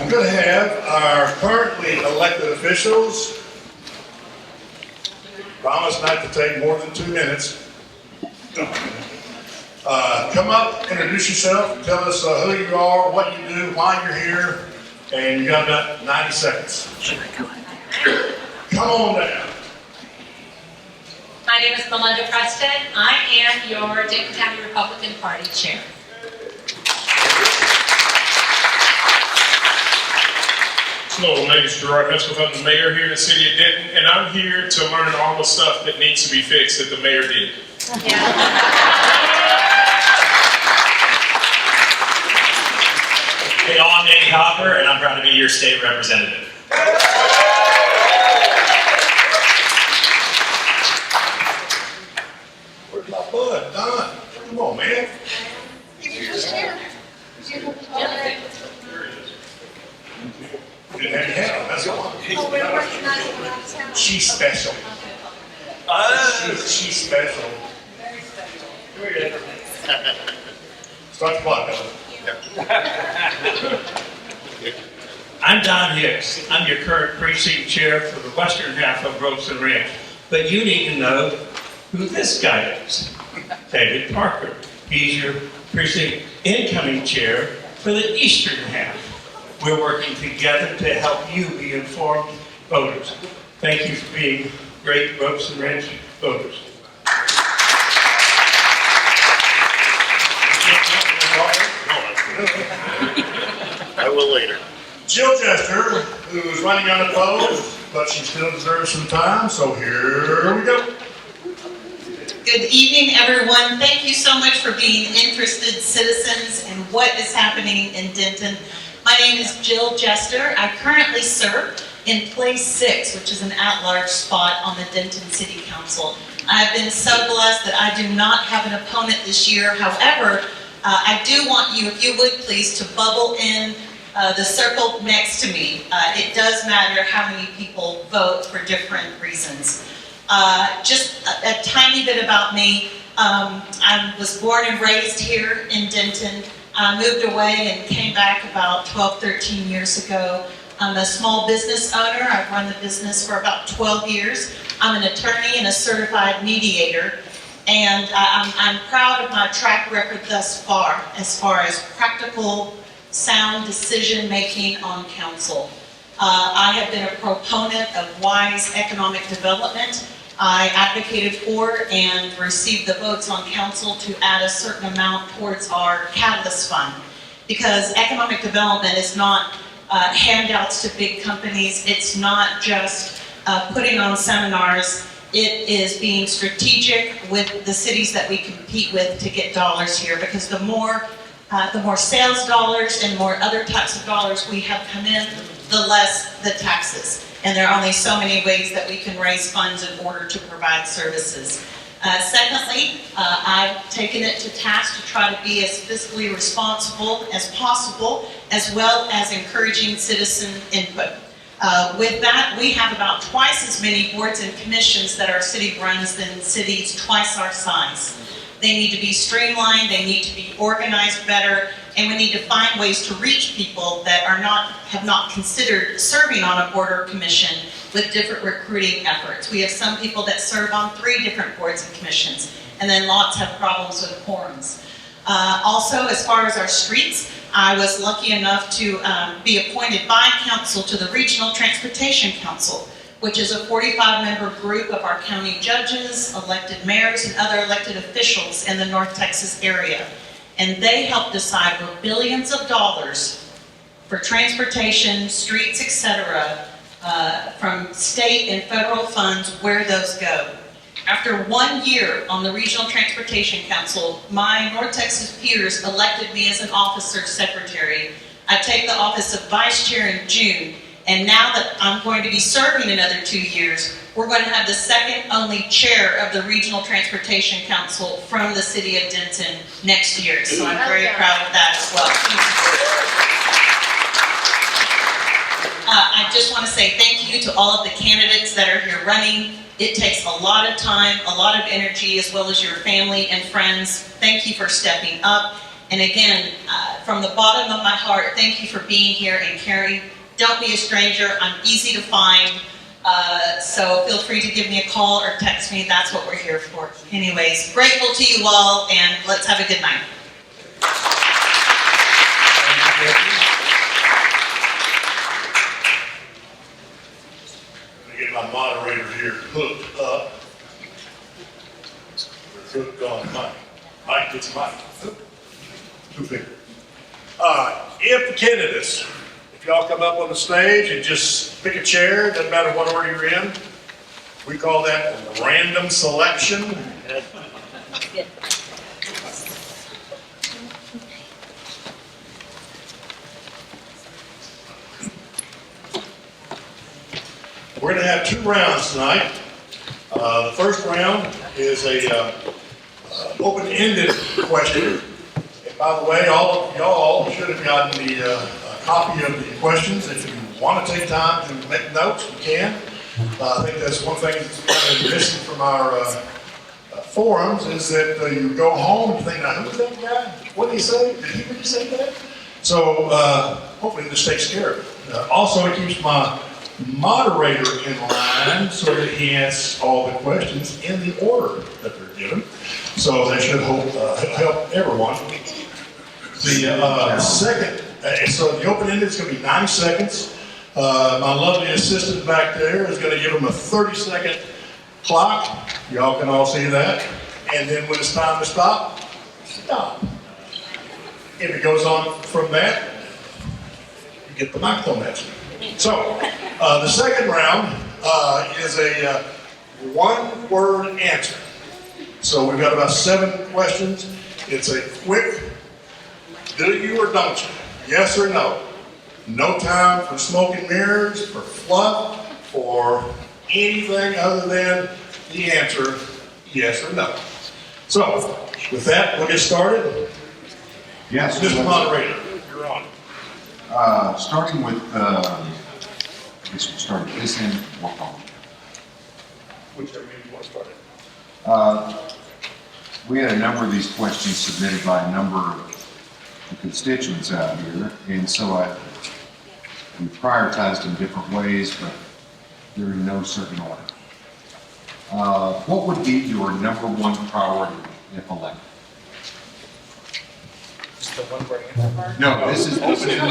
I'm going to have our currently elected officials promise not to take more than 2 minutes. Come up, introduce yourself, tell us who you are, what you do, why you're here, and you got about 90 seconds. Come on down. My name is Melinda Preston. I am your Denton County Republican Party Chair. Hello, my name is Gerard Hesworth. I'm the mayor here in the city of Denton, and I'm here to learn all the stuff that needs to be fixed that the mayor did. Hey, I'm Nate Hopper, and I'm proud to be your state representative. Where's my bud? Don, come on, man. You didn't have your hat on, that's why. She's special. She's special. Start the clock, Ellen. I'm Don Hicks. I'm your current precinct chair for the western half of Robson Ranch. But you need to know who this guy is. David Parker. He's your precinct incoming chair for the eastern half. We're working together to help you be informed voters. Thank you for being great Robson Ranch voters. I will later. Jill Jester, who's running unopposed, but she still deserves some time, so here we go. Good evening, everyone. Thank you so much for being interested citizens in what is happening in Denton. My name is Jill Jester. I currently serve in Place 6, which is an at-large spot on the Denton City Council. I've been so blessed that I do not have an opponent this year. However, I do want you, if you would please, to bubble in the circle next to me. It does matter how many people vote for different reasons. Just a tiny bit about me. I was born and raised here in Denton. I moved away and came back about 12, 13 years ago. I'm a small business owner. I've run the business for about 12 years. I'm an attorney and a certified mediator. And I'm proud of my track record thus far as practical, sound decision making on council. I have been a proponent of wise economic development. I advocated for and received the votes on council to add a certain amount towards our catalyst fund, because economic development is not handouts to big companies. It's not just putting on seminars. It is being strategic with the cities that we compete with to get dollars here, because the more sales dollars and more other types of dollars we have come in, the less the taxes. And there are only so many ways that we can raise funds in order to provide services. Secondly, I've taken it to task to try to be as fiscally responsible as possible, as well as encouraging citizen input. With that, we have about twice as many boards and commissions that our city runs than cities twice our size. They need to be streamlined, they need to be organized better, and we need to find ways to reach people that have not considered serving on a board or commission with different recruiting efforts. We have some people that serve on 3 different boards and commissions, and then lots have problems with quorums. Also, as far as our streets, I was lucky enough to be appointed by council to the Regional Transportation Council, which is a 45-member group of our county judges, elected mayors, and other elected officials in the North Texas area. And they help decide where billions of dollars for transportation, streets, etc., from state and federal funds, where those go. After 1 year on the Regional Transportation Council, my North Texas peers elected me as an officer secretary. I take the office of vice chair in June, and now that I'm going to be serving another 2 years, we're going to have the second only chair of the Regional Transportation Council from the city of Denton next year. So I'm very proud of that as well. I just want to say thank you to all of the candidates that are here running. It takes a lot of time, a lot of energy, as well as your family and friends. Thank you for stepping up. And again, from the bottom of my heart, thank you for being here. And Carrie, don't be a stranger. I'm easy to find. So feel free to give me a call or text me. That's what we're here for. Anyways, grateful to you all, and let's have a good night. I'm gonna get my moderator here hooked up. We're hooked on mic. Mike gets mic. Two fingers. If the candidates, if y'all come up on the stage and just pick a chair, doesn't matter what order you're in, we call that random selection. We're going to have 2 rounds tonight. The first round is a open-ended question. And by the way, all of y'all should have gotten the copy of the questions. If you want to take time to make notes, you can. I think that's one thing that's kind of missing from our forums is that you go home and think, now, who was that guy? What did he say? Did he really say that? So hopefully this takes care of it. Also, it keeps my moderator in line so that he asks all the questions in the order that they're given. So that should help everyone. The second, so the open-ended is going to be 90 seconds. My lovely assistant back there is going to give them a 30-second clock. Y'all can all see that. And then when it's time to stop, stop. If it goes on from that, you get the microphone answer. So, the second round is a one-word answer. So we've got about 7 questions. It's a quick, do you or don't you? Yes or no. No time for smoke and mirrors, for fluff, for anything other than the answer, yes or no. So, with that, we'll get started. Yes. Mr. Moderator, you're on. Starting with, I guess we'll start at this end, work on. Whichever you want to start. We had a number of these questions submitted by a number of constituents out here, and so we prioritized in different ways, but they're in no certain order. What would be your #1 priority if elected? No, this is 90 seconds.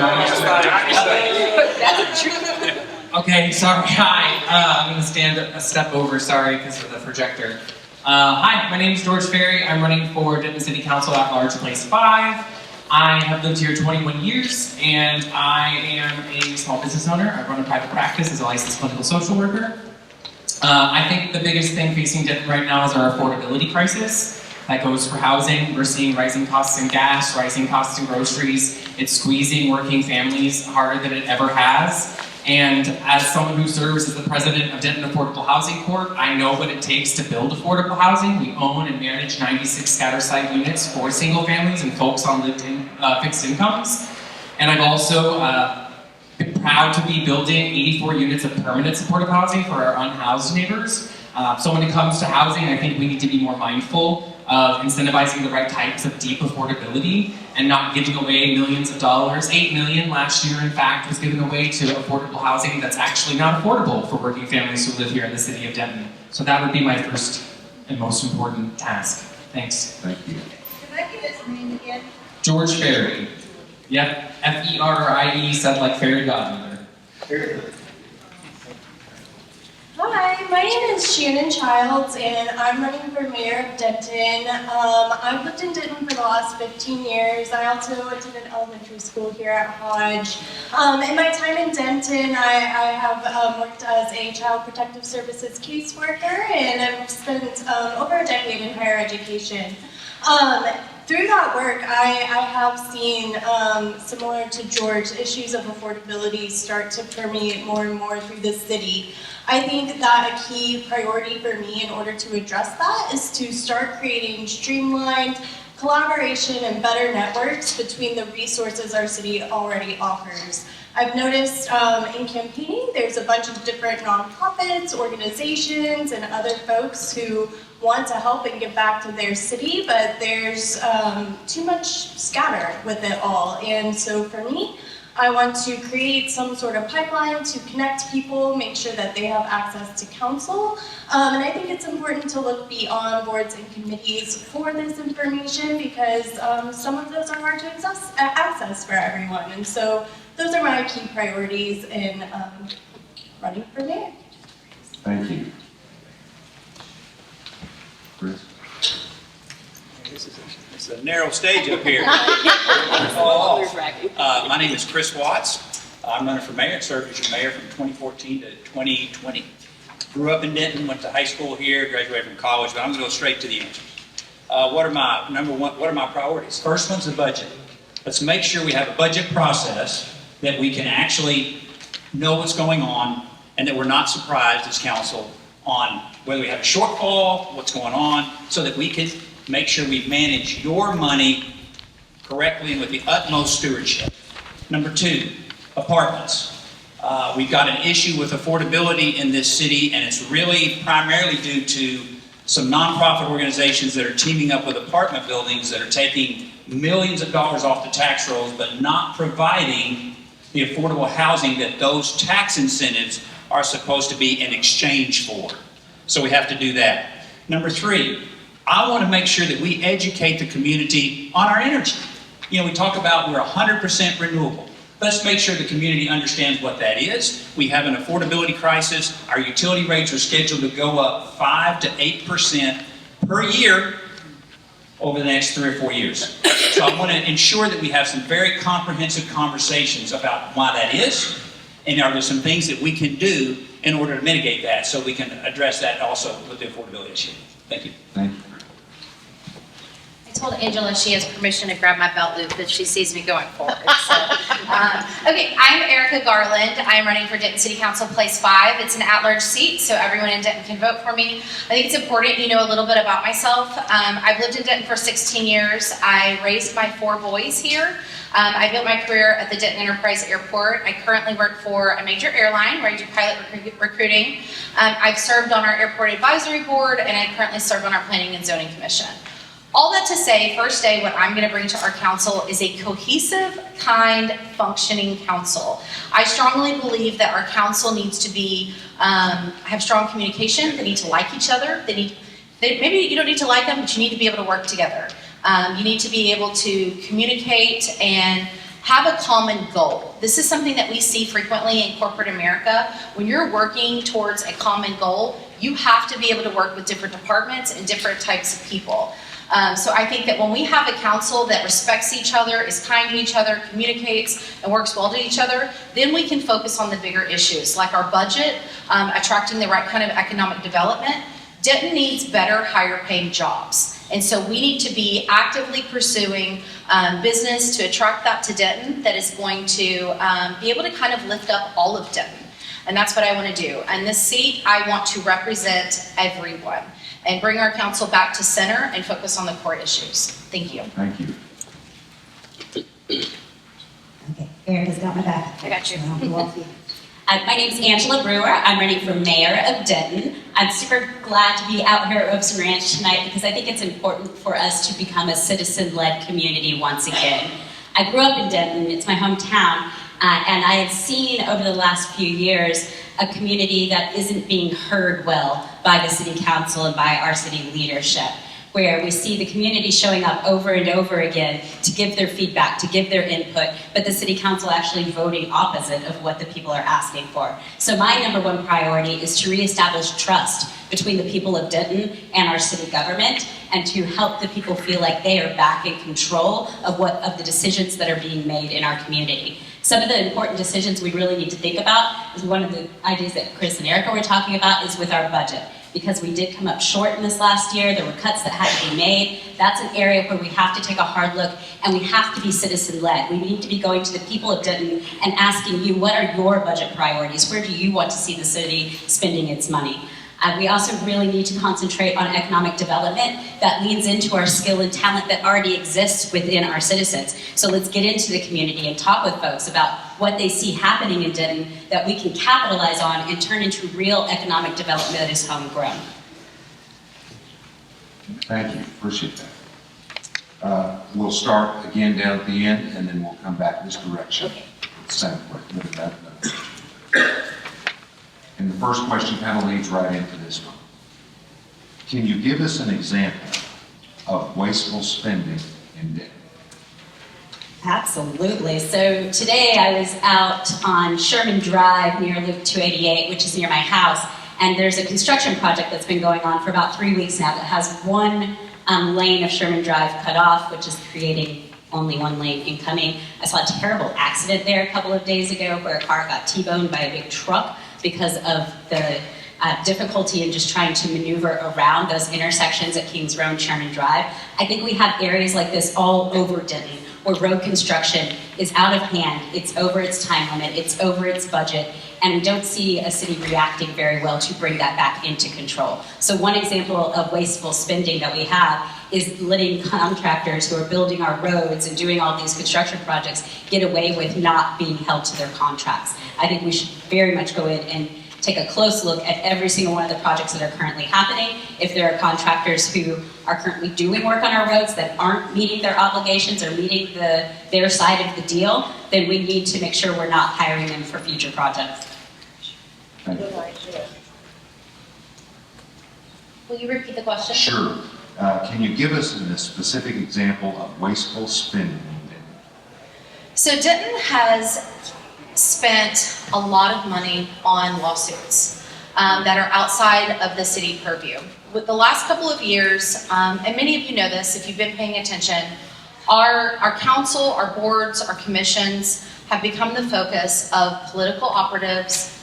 Okay, sorry. Hi, I'm going to stand a step over, sorry, because of the projector. Hi, my name is George Ferry. I'm running for Denton City Council at large, place 5. I have lived here 21 years, and I am a small business owner. I run a private practice as a licensed clinical social worker. I think the biggest thing facing Denton right now is our affordability crisis. That goes for housing. We're seeing rising costs in gas, rising costs in groceries. It's squeezing working families harder than it ever has. And as someone who serves as the president of Denton Affordable Housing Corp, I know what it takes to build affordable housing. We own and manage 96 scatter site units for single families and folks on fixed incomes. And I've also been proud to be building 84 units of permanent supportive housing for our unhoused neighbors. So when it comes to housing, I think we need to be more mindful of incentivizing the right types of deep affordability and not giving away millions of dollars. $8 million last year, in fact, was given away to affordable housing that's actually not affordable for working families who live here in the city of Denton. So that would be my first and most important task. Thanks. Thank you. Can I get his name again? George Ferry. Yep, F-E-R-R-I-E, said like fairy godmother. Hi, my name is Shannon Childs, and I'm running for mayor of Denton. I've lived in Denton for the last 15 years. I also attended elementary school here at Hodge. In my time in Denton, I have worked as a child protective services caseworker, and I've spent over a decade in higher education. Through that work, I have seen, similar to George, issues of affordability start to permeate more and more through the city. I think that a key priority for me in order to address that is to start creating streamlined, collaboration and better networks between the resources our city already offers. I've noticed in campaigning, there's a bunch of different nonprofits, organizations, and other folks who want to help and give back to their city, but there's too much scatter with it all. And so for me, I want to create some sort of pipeline to connect people, make sure that they have access to council. And I think it's important to look beyond boards and committees for this information because some of those are hard to access for everyone. And so those are my key priorities in running for mayor. Thank you. Chris? It's a narrow stage up here. My name is Chris Watts. I'm running for mayor and served as your mayor from 2014 to 2020. Grew up in Denton, went to high school here, graduated from college, but I'm going to go straight to the answers. What are my priorities? First one's the budget. Let's make sure we have a budget process that we can actually know what's going on and that we're not surprised as council on whether we have a shortfall, what's going on, so that we can make sure we manage your money correctly and with the utmost stewardship. Number two, apartments. We've got an issue with affordability in this city, and it's really primarily due to some nonprofit organizations that are teaming up with apartment buildings that are taking millions of dollars off the tax rolls, but not providing the affordable housing that those tax incentives are supposed to be in exchange for. So we have to do that. Number three, I want to make sure that we educate the community on our energy. You know, we talk about we're 100% renewable. Let's make sure the community understands what that is. We have an affordability crisis. Our utility rates are scheduled to go up 5 to 8% per year over the next 3 or 4 years. So I want to ensure that we have some very comprehensive conversations about why that is, and are there some things that we can do in order to mitigate that so we can address that also with the affordability issue. Thank you. Thank you. I told Angela she has permission to grab my belt loop if she sees me going forward. So, okay, I'm Erica Garland. I'm running for Denton City Council Place 5. It's an at-large seat, so everyone in Denton can vote for me. I think it's important you know a little bit about myself. I've lived in Denton for 16 years. I raised my 4 boys here. I built my career at the Denton Enterprise Airport. I currently work for a major airline where I do pilot recruiting. I've served on our airport advisory board, and I currently serve on our planning and zoning commission. All that to say, first day, what I'm going to bring to our council is a cohesive, kind, functioning council. I strongly believe that our council needs to be, have strong communication. They need to like each other. Maybe you don't need to like them, but you need to be able to work together. You need to be able to communicate and have a common goal. This is something that we see frequently in corporate America. When you're working towards a common goal, you have to be able to work with different departments and different types of people. So I think that when we have a council that respects each other, is kind to each other, communicates, and works well to each other, then we can focus on the bigger issues, like our budget, attracting the right kind of economic development. Denton needs better, higher-paying jobs. And so we need to be actively pursuing business to attract that to Denton that is going to be able to kind of lift up all of Denton. And that's what I want to do. And this seat, I want to represent everyone and bring our council back to center and focus on the core issues. Thank you. Thank you. Okay, Erica's got my back. I got you. My name is Angela Brewer. I'm running for mayor of Denton. I'm super glad to be out here at Robson Ranch tonight because I think it's important for us to become a citizen-led community once again. I grew up in Denton. It's my hometown. And I have seen over the last few years a community that isn't being heard well by the city council and by our city leadership, where we see the community showing up over and over again to give their feedback, to give their input, but the city council actually voting opposite of what the people are asking for. So my #1 priority is to reestablish trust between the people of Denton and our city government, and to help the people feel like they are back in control of the decisions that are being made in our community. Some of the important decisions we really need to think about is one of the ideas that Chris and Erica were talking about is with our budget. Because we did come up short in this last year, there were cuts that had to be made. That's an area where we have to take a hard look, and we have to be citizen-led. We need to be going to the people of Denton and asking you, what are your budget priorities? Where do you want to see the city spending its money? We also really need to concentrate on economic development that leans into our skill and talent that already exists within our citizens. So let's get into the community and talk with folks about what they see happening in Denton that we can capitalize on and turn into real economic development that is homegrown. Thank you, appreciate that. We'll start again down at the end, and then we'll come back this direction. Same way. And the first question kind of leads right into this one. Can you give us an example of wasteful spending in Denton? Absolutely. So today I was out on Sherman Drive near Loop 288, which is near my house, and there's a construction project that's been going on for about 3 weeks now that has one lane of Sherman Drive cut off, which is creating only one lane incoming. I saw a terrible accident there a couple of days ago where a car got T-boned by a big truck because of the difficulty in just trying to maneuver around those intersections at Kings Road and Sherman Drive. I think we have areas like this all over Denton where road construction is out of hand, it's over its time limit, it's over its budget, and we don't see a city reacting very well to bring that back into control. So one example of wasteful spending that we have is letting contractors who are building our roads and doing all these construction projects get away with not being held to their contracts. I think we should very much go in and take a close look at every single one of the projects that are currently happening. If there are contractors who are currently doing work on our roads that aren't meeting their obligations or meeting their side of the deal, then we need to make sure we're not hiring them for future projects. Thank you. Will you repeat the question? Sure. Can you give us a specific example of wasteful spending in Denton? So Denton has spent a lot of money on lawsuits that are outside of the city purview. With the last couple of years, and many of you know this if you've been paying attention, our council, our boards, our commissions have become the focus of political operatives,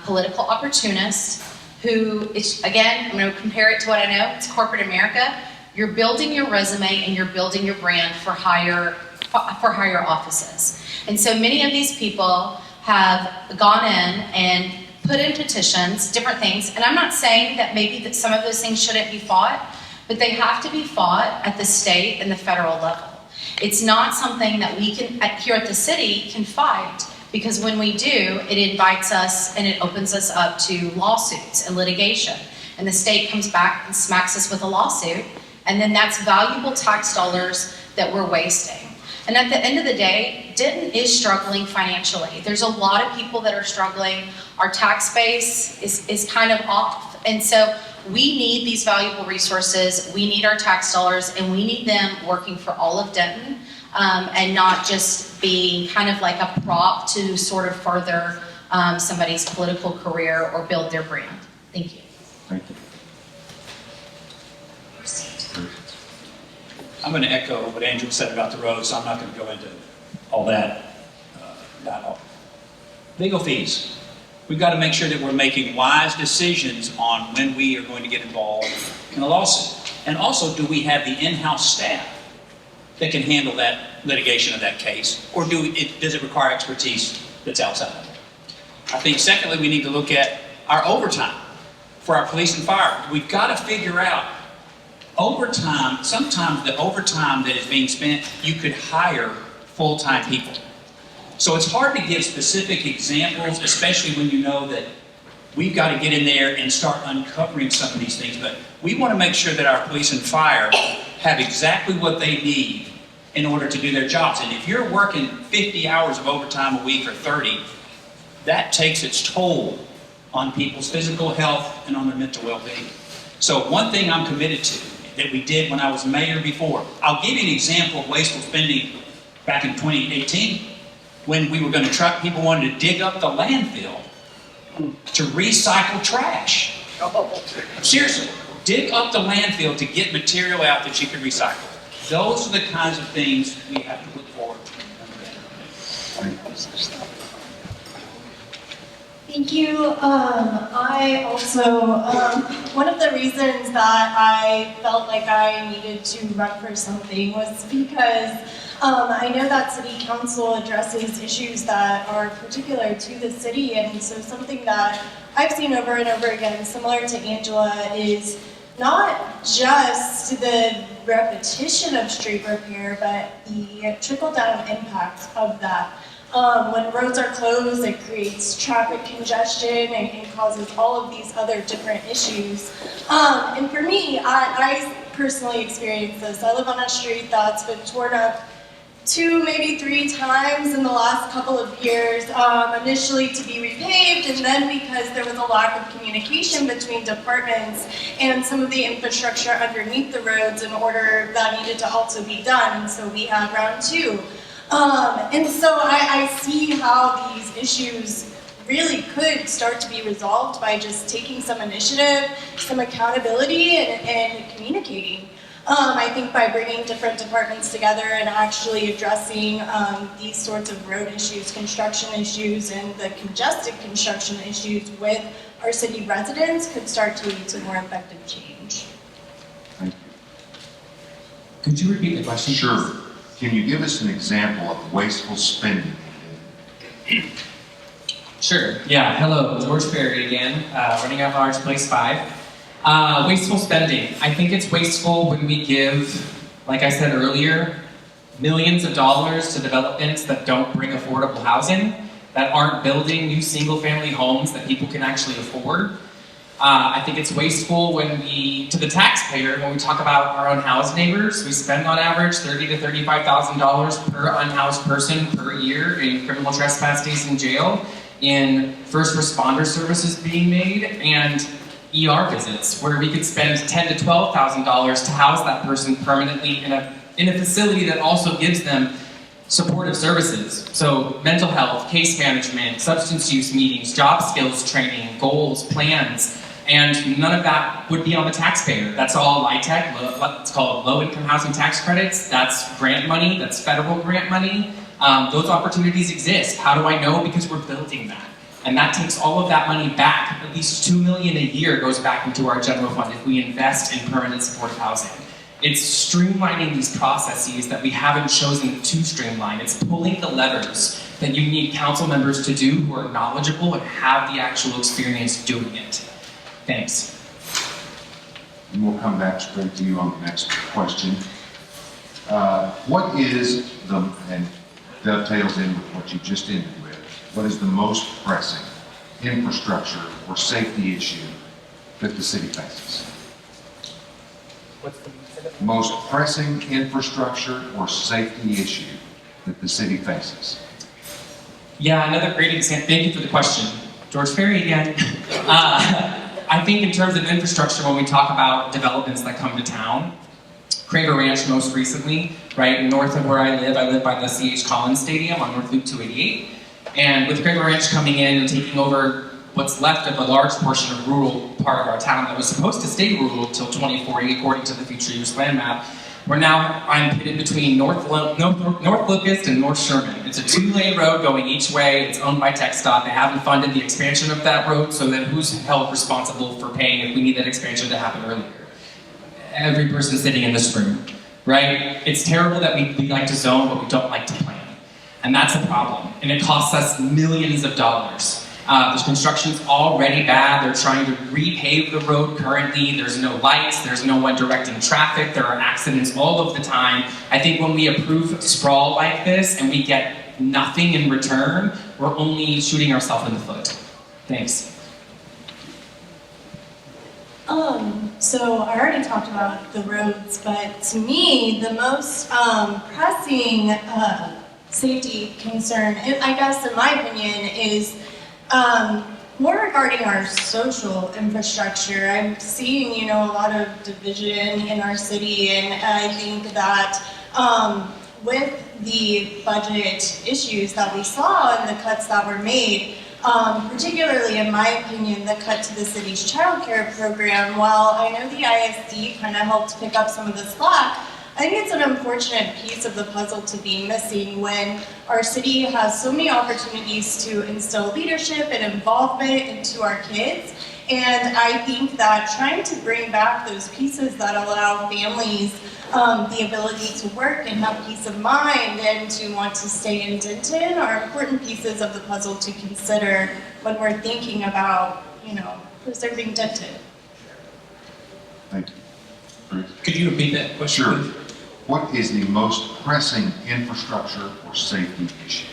political opportunists, who, again, I'm going to compare it to what I know, it's corporate America. You're building your resume and you're building your brand for higher offices. And so many of these people have gone in and put in petitions, different things, and I'm not saying that maybe that some of those things shouldn't be fought, but they have to be fought at the state and the federal level. It's not something that we can, here at the city, can fight, because when we do, it invites us and it opens us up to lawsuits and litigation. And the state comes back and smacks us with a lawsuit, and then that's valuable tax dollars that we're wasting. And at the end of the day, Denton is struggling financially. There's a lot of people that are struggling. Our tax base is kind of off. And so we need these valuable resources. We need our tax dollars, and we need them working for all of Denton, and not just being kind of like a prop to sort of further somebody's political career or build their brand. Thank you. Thank you. I'm going to echo what Angela said about the roads, so I'm not going to go into all that. Not all. Legal fees. We've got to make sure that we're making wise decisions on when we are going to get involved in a lawsuit. And also, do we have the in-house staff that can handle that litigation of that case? Or does it require expertise that's outside of it? I think, secondly, we need to look at our overtime for our police and fire. We've got to figure out overtime. Sometimes the overtime that is being spent, you could hire full-time people. So it's hard to give specific examples, especially when you know that we've got to get in there and start uncovering some of these things. But we want to make sure that our police and fire have exactly what they need in order to do their jobs. And if you're working 50 hours of overtime a week or 30, that takes its toll on people's physical health and on their mental well-being. So one thing I'm committed to that we did when I was mayor before. I'll give you an example of wasteful spending back in 2018 when we were going to people wanted to dig up the landfill to recycle trash. Seriously, dig up the landfill to get material out that you can recycle. Those are the kinds of things we have to look forward to. Thank you. I also, one of the reasons that I felt like I needed to run for something was because I know that city council addresses issues that are particular to the city, and so something that I've seen over and over again, similar to Angela, is not just the repetition of street repair, but the trickle-down impact of that. When roads are closed, it creates traffic congestion and causes all of these other different issues. And for me, I personally experienced this. I live on a street that's been torn up 2, maybe 3 times in the last couple of years, initially to be repaved, and then because there was a lack of communication between departments and some of the infrastructure underneath the roads in order that needed to also be done, and so we had round 2. And so I see how these issues really could start to be resolved by just taking some initiative, some accountability, and communicating. I think by bringing different departments together and actually addressing these sorts of road issues, construction issues, and the congested construction issues with our city residents could start to lead to more effective change. Thank you. Could you repeat the question? Sure. Can you give us an example of wasteful spending? Sure. Yeah. Hello, George Ferry again, running at large, place 5. Wasteful spending. I think it's wasteful when we give, like I said earlier, millions of dollars to developments that don't bring affordable housing, that aren't building new single-family homes that people can actually afford. I think it's wasteful when to the taxpayer, when we talk about our unhoused neighbors, we spend on average $30,000 to $35,000 per unhoused person per year in criminal trespass days in jail, in first responder services being made, and ER visits, where we could spend $10,000 to $12,000 to house that person permanently in a facility that also gives them supportive services. So mental health, case management, substance use meetings, job skills training, goals, plans, and none of that would be on the taxpayer. That's all LIHTC, it's called low-income housing tax credits. That's grant money, that's federal grant money. Those opportunities exist. How do I know? Because we're building that. And that takes all of that money back. At least $2 million a year goes back into our general fund if we invest in permanent supportive housing. It's streamlining these processes that we haven't chosen to streamline. It's pulling the levers that you need council members to do who are knowledgeable and have the actual experience doing it. Thanks. And we'll come back straight to you on the next question. What is and dovetails in with what you just ended with, what is the most pressing infrastructure or safety issue that the city faces? Most pressing infrastructure or safety issue that the city faces? Yeah, another great example. Thank you for the question. George Ferry again. I think in terms of infrastructure, when we talk about developments that come to town, Craver Ranch most recently, right north of where I live by the C.H. Collins Stadium on North Loop 288. And with Craver Ranch coming in and taking over what's left of a large portion of rural part of our town that was supposed to stay rural till 2040, according to the future use plan map, I'm pitted between North Locust and North Sherman. It's a 2-lane road going each way. It's owned by TxDOT. They haven't funded the expansion of that road, so then who's held responsible for paying if we need that expansion to happen earlier? Every person sitting in this room, right? It's terrible that we like to zone, but we don't like to plan. And that's a problem. And it costs us millions of dollars. The construction's already bad. They're trying to repave the road currently. There's no lights. There's no one directing traffic. There are accidents all of the time. I think when we approve sprawl like this and we get nothing in return, we're only shooting ourselves in the foot. Thanks. So I already talked about the roads, but to me, the most pressing safety concern, I guess in my opinion, is more regarding our social infrastructure. I'm seeing, a lot of division in our city, and I think that with the budget issues that we saw and the cuts that were made, particularly in my opinion, the cut to the city's child care program, while I know the ISD kind of helped pick up some of the slack, I think it's an unfortunate piece of the puzzle to be missing when our city has so many opportunities to instill leadership and involvement into our kids. And I think that trying to bring back those pieces that allow families the ability to work and have peace of mind and to want to stay in Denton are important pieces of the puzzle to consider when we're thinking about, preserving Denton. Thank you. Chris? Could you repeat that question? Sure. please? What is the most pressing infrastructure or safety issue?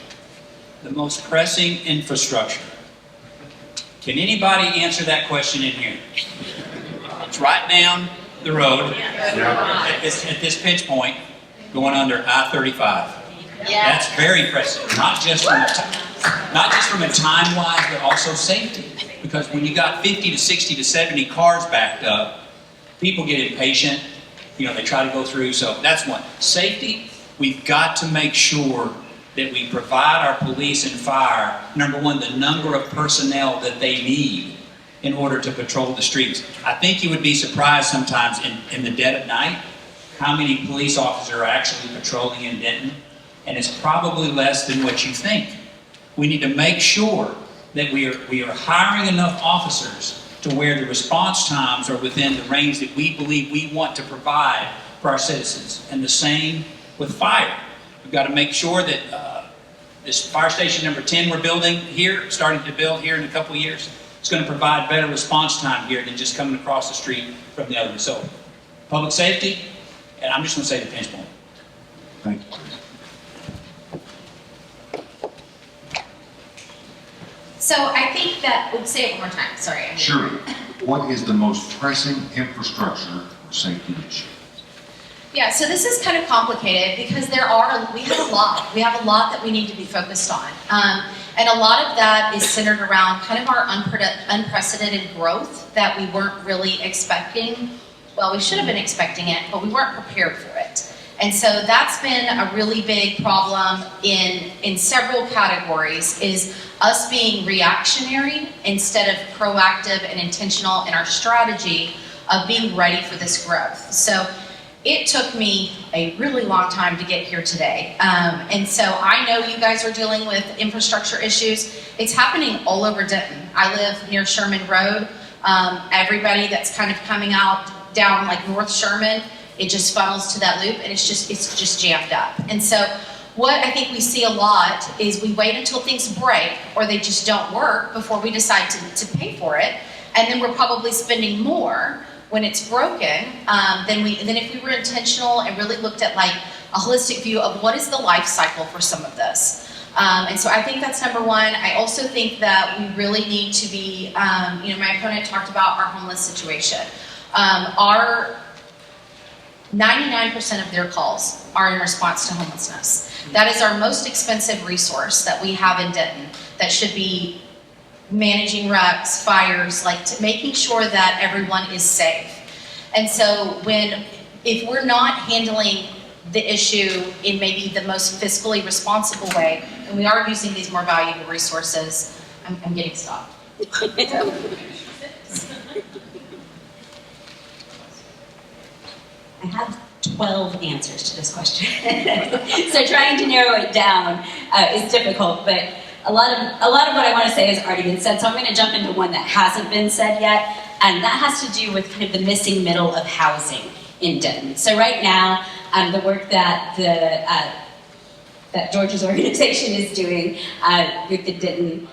The most pressing infrastructure. Can anybody answer that question in here? It's right down the road at this pinch point going under I-35. That's very pressing, not just from a time-wise, but also safety. Because when you got 50 to 60 to 70 cars backed up, people get impatient. They try to go through. So that's one. Safety, we've got to make sure that we provide our police and fire, number one, the number of personnel that they need in order to patrol the streets. I think you would be surprised sometimes in the dead of night how many police officers are actually patrolling in Denton, and it's probably less than what you think. We need to make sure that we are hiring enough officers to where the response times are within the range that we believe we want to provide for our citizens. And the same with fire. We've got to make sure that this fire station number 10 we're building here, starting to build here in a couple of years, it's going to provide better response time here than just coming across the street from the other. So, public safety, and I'm just going to say the pinch point. Thank you. So I think that, say it one more time, sorry. Sure. What is the most pressing infrastructure or safety issue? Yeah, so this is kind of complicated because we have a lot. We have a lot that we need to be focused on. And a lot of that is centered around kind of our unprecedented growth that we weren't really expecting. Well, we should have been expecting it, but we weren't prepared for it. And so that's been a really big problem in several categories, is us being reactionary instead of proactive and intentional in our strategy of being ready for this growth. So it took me a really long time to get here today. And so I know you guys are dealing with infrastructure issues. It's happening all over Denton. I live near Sherman Road. Everybody that's kind of coming out down like North Sherman, it just funnels to that loop and it's just jammed up. And so what I think we see a lot is we wait until things break or they just don't work before we decide to pay for it. And then we're probably spending more when it's broken than if we were intentional and really looked at like a holistic view of what is the life cycle for some of this. And so I think that's number one. I also think that we really need to be, my opponent talked about our homeless situation. Our 99% of their calls are in response to homelessness. That is our most expensive resource that we have in Denton that should be managing wrecks, fires, making sure that everyone is safe. And so if we're not handling the issue in maybe the most fiscally responsible way, and we are using these more valuable resources, I'm getting stopped. I have 12 answers to this question. So trying to narrow it down is difficult, but a lot of what I want to say has already been said, so I'm going to jump into one that hasn't been said yet, and that has to do with kind of the missing middle of housing in Denton. So right now, the work that that George's organization is doing with the Denton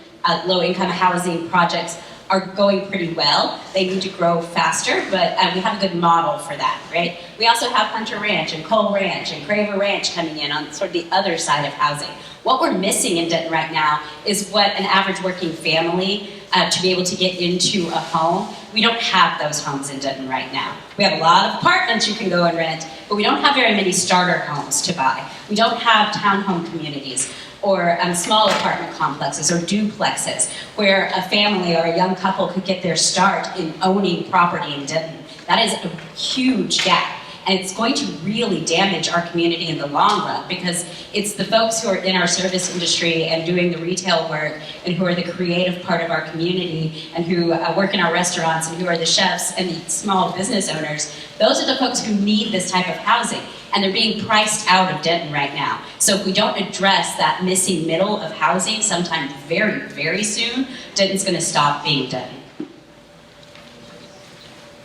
low-income housing projects are going pretty well. They need to grow faster, but we have a good model for that, right? We also have Hunter Ranch and Cole Ranch and Craver Ranch coming in on sort of the other side of housing. What we're missing in Denton right now is what an average working family to be able to get into a home. We don't have those homes in Denton right now. We have a lot of apartments you can go and rent, but we don't have very many starter homes to buy. We don't have townhome communities or small apartment complexes or duplexes where a family or a young couple could get their start in owning property in Denton. That is a huge gap. And it's going to really damage our community in the long run because it's the folks who are in our service industry and doing the retail work and who are the creative part of our community and who work in our restaurants and who are the chefs and the small business owners. Those are the folks who need this type of housing. and they're being priced out of Denton right now. So if we don't address that missing middle of housing sometime very, very soon, Denton's going to stop being Denton.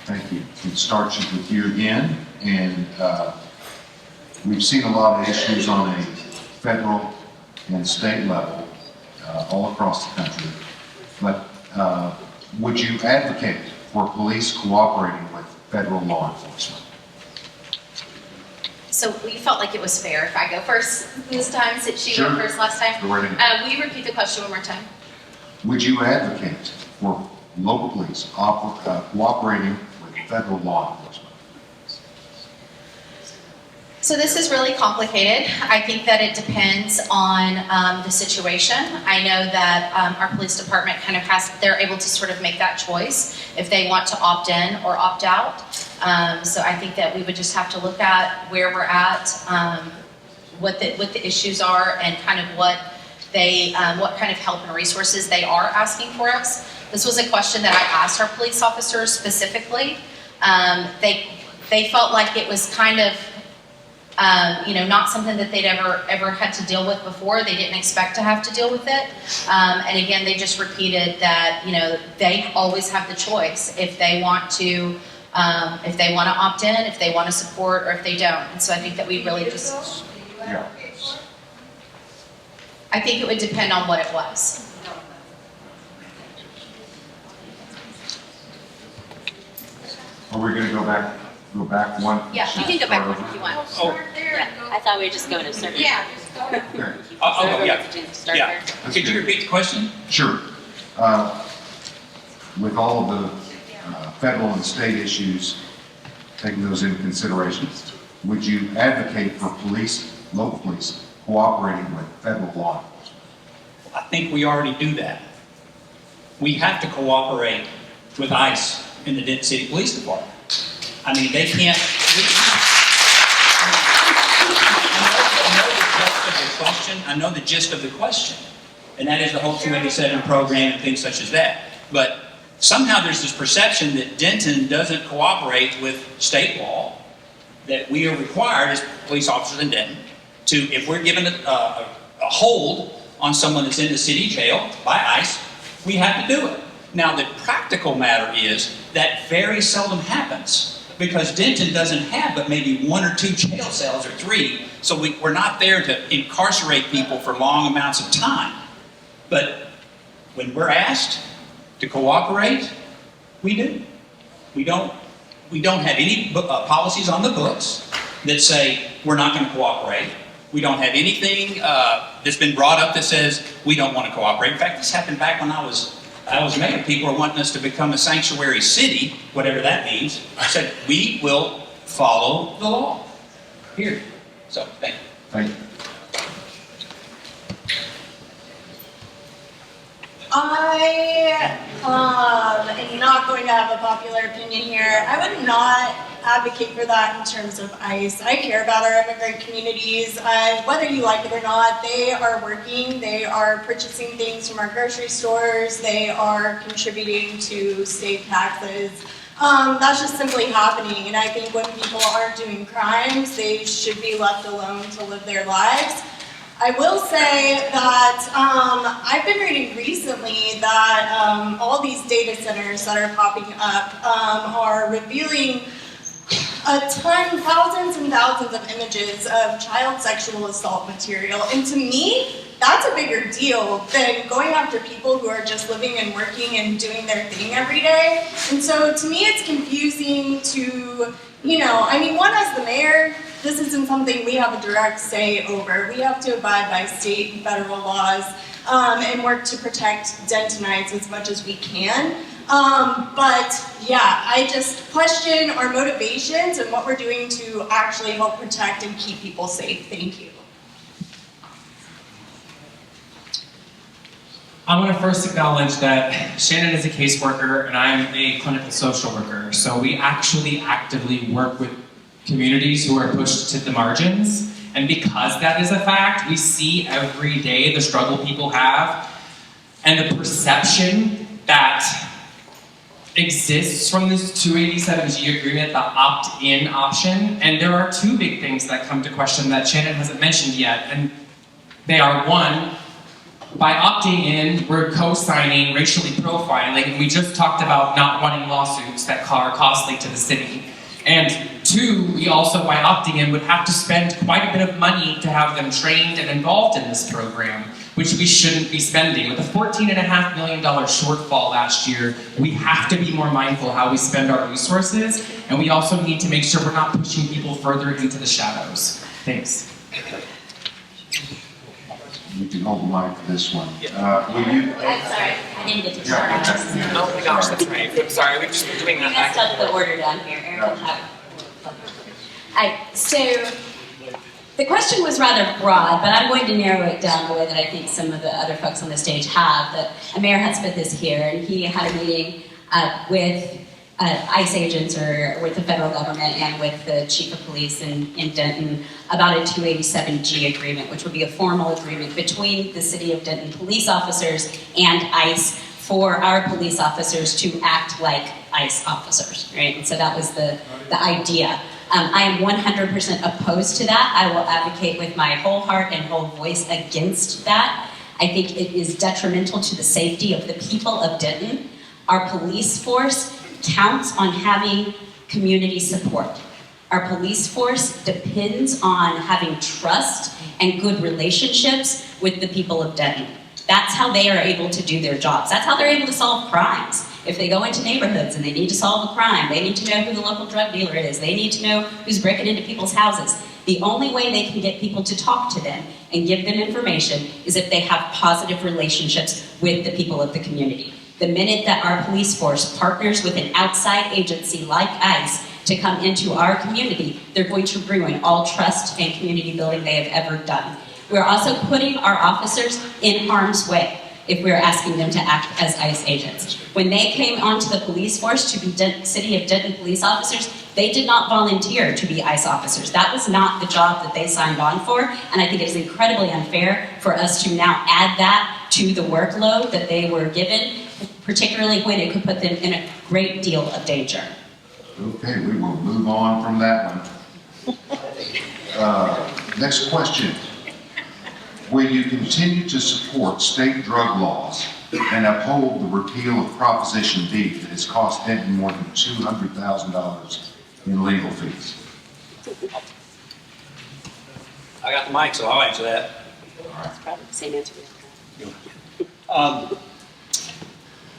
Thank you. It starts with you again, and we've seen a lot of issues on a federal and state level all across the country. But would you advocate for police cooperating with federal law enforcement? So we felt like it was fair if I go first this time, since she Sure. went first last time. Go right ahead. Will you repeat the question one more time? Would you advocate for local police cooperating with federal law enforcement? So this is really complicated. I think that it depends on the situation. I know that our police department kind of they're able to sort of make that choice if they want to opt in or opt out. So I think that we would just have to look at where we're at, what the issues are, and kind of what kind of help and resources they are asking for us. This was a question that I asked our police officers specifically. They felt like it was kind of not something that they'd ever had to deal with before. They didn't expect to have to deal with it. And again, they just repeated that, they always have the choice if they want to opt in, if they want to support, or if they don't. And so I think that we really just, I think it would depend on what it was. Are we going to go back one? Yeah, you can go back if you want. Oh, Yeah, I thought we were just going to circle. Yeah. Okay. Yeah. Could you repeat the question? Sure. With all of the federal and state issues, taking those into consideration, would you advocate for local police, cooperating with federal law enforcement? I think we already do that. We have to cooperate with ICE in the Denton City Police Department. I mean, they can't. I know the gist of the question, and that is the whole 287 program and things such as that. But somehow there's this perception that Denton doesn't cooperate with state law, that we are required as police officers in Denton to, if we're given a hold on someone that's in the city jail by ICE, we have to do it. Now, the practical matter is that very seldom happens, because Denton doesn't have but maybe 1 or 2 jail cells or 3, so we're not there to incarcerate people for long amounts of time. But when we're asked to cooperate, we do. We don't have any policies on the books that say we're not going to cooperate. We don't have anything that's been brought up that says we don't want to cooperate. In fact, this happened back when I was mayor. People are wanting us to become a sanctuary city, whatever that means. I said, we will follow the law. Here. So, thank you. Thank you. I am not going to have a popular opinion here. I would not advocate for that in terms of ICE. I care about our immigrant communities. Whether you like it or not, they are working. They are purchasing things from our grocery stores. They are contributing to state taxes. That's just simply happening. And I think when people aren't doing crimes, they should be left alone to live their lives. I will say that I've been reading recently that all these data centers that are popping up are revealing thousands and thousands of images of child sexual assault material. And to me, that's a bigger deal than going after people who are just living and working and doing their thing every day. And so to me, it's confusing to, one, as the mayor, this isn't something we have a direct say over. We have to abide by state and federal laws and work to protect Dentonites as much as we can. But yeah, I just question our motivations and what we're doing to actually help protect and keep people safe. Thank you. I want to first acknowledge that Shannon is a caseworker and I'm a clinical social worker. So we actually actively work with communities who are pushed to the margins. And because that is a fact, we see every day the struggle people have and the perception that exists from this 287G agreement, the opt-in option, and there are two big things that come to question that Shannon hasn't mentioned yet, and they are, one, by opting in, we're co-signing racially profiling, and we just talked about not wanting lawsuits that are costly to the city. And two, we also, by opting in, would have to spend quite a bit of money to have them trained and involved in this program, which we shouldn't be spending. With a $14.5 million shortfall last year, we have to be more mindful how we spend our resources, and we also need to make sure we're not pushing people further into the shadows. Thanks. You can hold the mic for this one. Will you? I'm sorry, I didn't get to start on this. Oh my gosh, that's right. I'm sorry, we've just been doing We that messed back. up the order down here. Eric will have. So the question was rather broad, but I'm going to narrow it down the way that I think some of the other folks on the stage have. That Mayor had spent this here, and he had a meeting with ICE agents or with the federal government and with the chief of police in Denton about a 287G agreement, which would be a formal agreement between the city of Denton police officers and ICE for our police officers to act like ICE officers, right? And so that was the idea. I am 100% opposed to that. I will advocate with my whole heart and whole voice against that. I think it is detrimental to the safety of the people of Denton. Our police force counts on having community support. Our police force depends on having trust and good relationships with the people of Denton. That's how they are able to do their jobs. That's how they're able to solve crimes. If they go into neighborhoods and they need to solve a crime, they need to know who the local drug dealer is. They need to know who's breaking into people's houses. The only way they can get people to talk to them and give them information is if they have positive relationships with the people of the community. The minute that our police force partners with an outside agency like ICE to come into our community, they're going to ruin all trust and community building they have ever done. We're also putting our officers in harm's way if we're asking them to act as ICE agents. When they came onto the police force to be City of Denton police officers, they did not volunteer to be ICE officers. That was not the job that they signed on for, and I think it is incredibly unfair for us to now add that to the workload that they were given, particularly when it could put them in a great deal of danger. Okay, we will move on from that one. Next question. Will you continue to support state drug laws and uphold the repeal of Proposition B that has cost Denton more than $200,000 in legal fees? I got the mic, so I'll answer that. That's probably the same answer.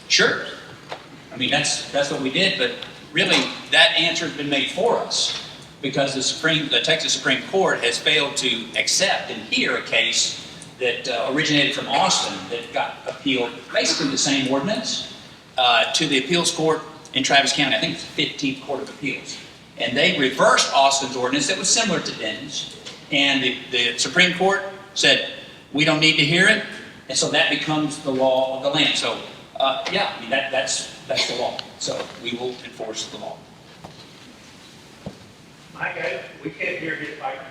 Sure. I mean, that's what we did, but really, that answer has been made for us because the Texas Supreme Court has failed to accept and hear a case that originated from Austin that got appealed, basically the same ordinance, to the appeals court in Travis County. I think it's the 15th Court of Appeals. And they reversed Austin's ordinance that was similar to Denton's. And the Supreme Court said, we don't need to hear it, and so that becomes the law of the land. So, yeah, I mean, that's the law. So we will enforce the law. Okay, we can't hear his microphone.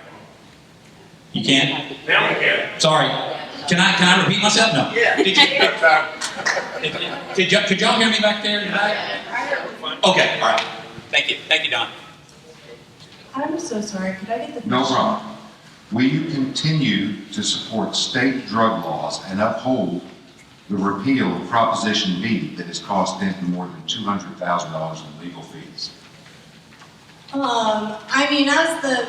You can? Now we can. Sorry. Can I repeat myself? No. Yeah. Could y'all hear me back there in the back? Okay, all right. Thank you. Thank you, Don. I'm so sorry, could I get the question? No problem. Will you continue to support state drug laws and uphold the repeal of Proposition B that has cost Denton more than $200,000 in legal fees? I mean, as the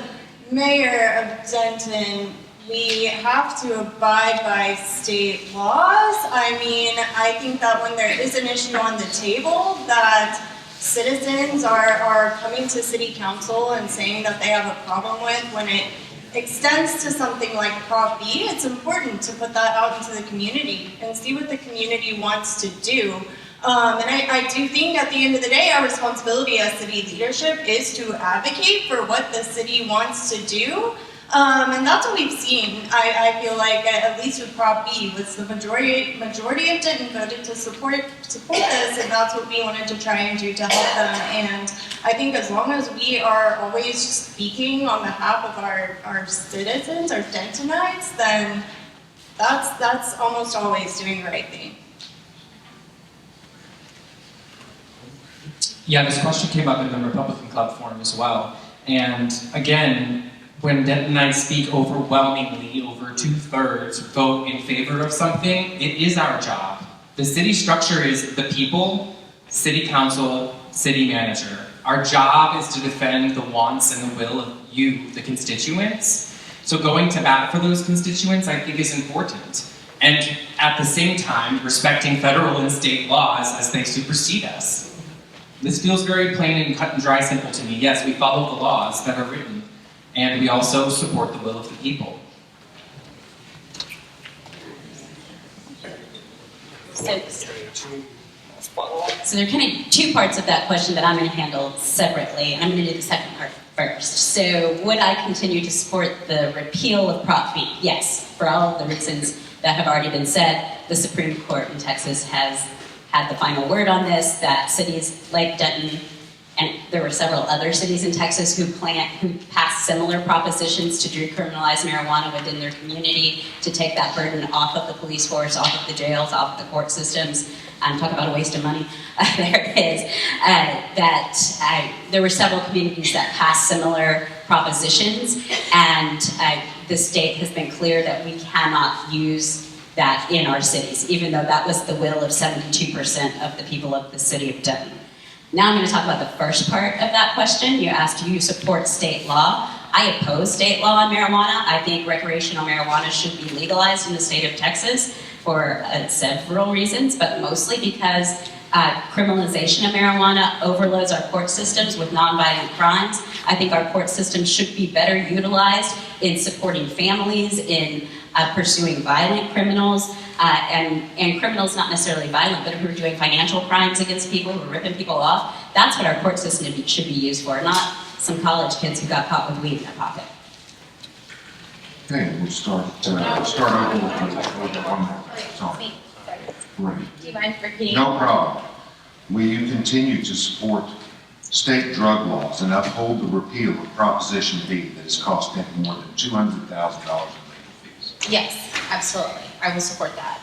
mayor of Denton, we have to abide by state laws. I mean, I think that when there is an issue on the table that citizens are coming to city council and saying that they have a problem with, when it extends to something like Prop B, it's important to put that out into the community and see what the community wants to do. And I do think at the end of the day, our responsibility as city leadership is to advocate for what the city wants to do. And that's what we've seen. I feel like, at least with Prop B, was the majority of Denton voted to support this, and that's what we wanted to try and do to help them. And I think as long as we are always speaking on behalf of our citizens, our Dentonites, then that's almost always doing the right thing. Yeah, this question came up in the Republican Club forum as well. And again, when Denton and I speak overwhelmingly, over 2/3 vote in favor of something, it is our job. The city structure is the people, city council, city manager. Our job is to defend the wants and the will of you, the constituents. So going to bat for those constituents, I think, is important. And at the same time, respecting federal and state laws as they supersede us. This feels very plain and cut and dry simple to me. Yes, we follow the laws that are written, and we also support the will of the people. So there are kind of two parts of that question that I'm going to handle separately, and I'm going to do the second part first. So would I continue to support the repeal of Prop B? Yes, for all of the reasons that have already been said. The Supreme Court in Texas has had the final word on this, that cities like Denton, and there were several other cities in Texas who passed similar propositions to decriminalize marijuana within their community, to take that burden off of the police force, off of the jails, off of the court systems. Talk about a waste of money. There it is. There were several communities that passed similar propositions, and the state has been clear that we cannot use that in our cities, even though that was the will of 72% of the people of the city of Denton. Now I'm going to talk about the first part of that question. You asked, do you support state law? I oppose state law on marijuana. I think recreational marijuana should be legalized in the state of Texas for several reasons, but mostly because criminalization of marijuana overloads our court systems with nonviolent crimes. I think our court systems should be better utilized in supporting families, in pursuing violent criminals, and criminals not necessarily violent, but who are doing financial crimes against people, who are ripping people off. That's what our court system should be used for, not some college kids who got caught with weed in their pocket. Okay, we'll start over with one more. Sorry. Great. Do you mind repeating? No problem. Will you continue to support state drug laws and uphold the repeal of Proposition B that has cost them more than $200,000 in legal fees? Yes, absolutely. I will support that.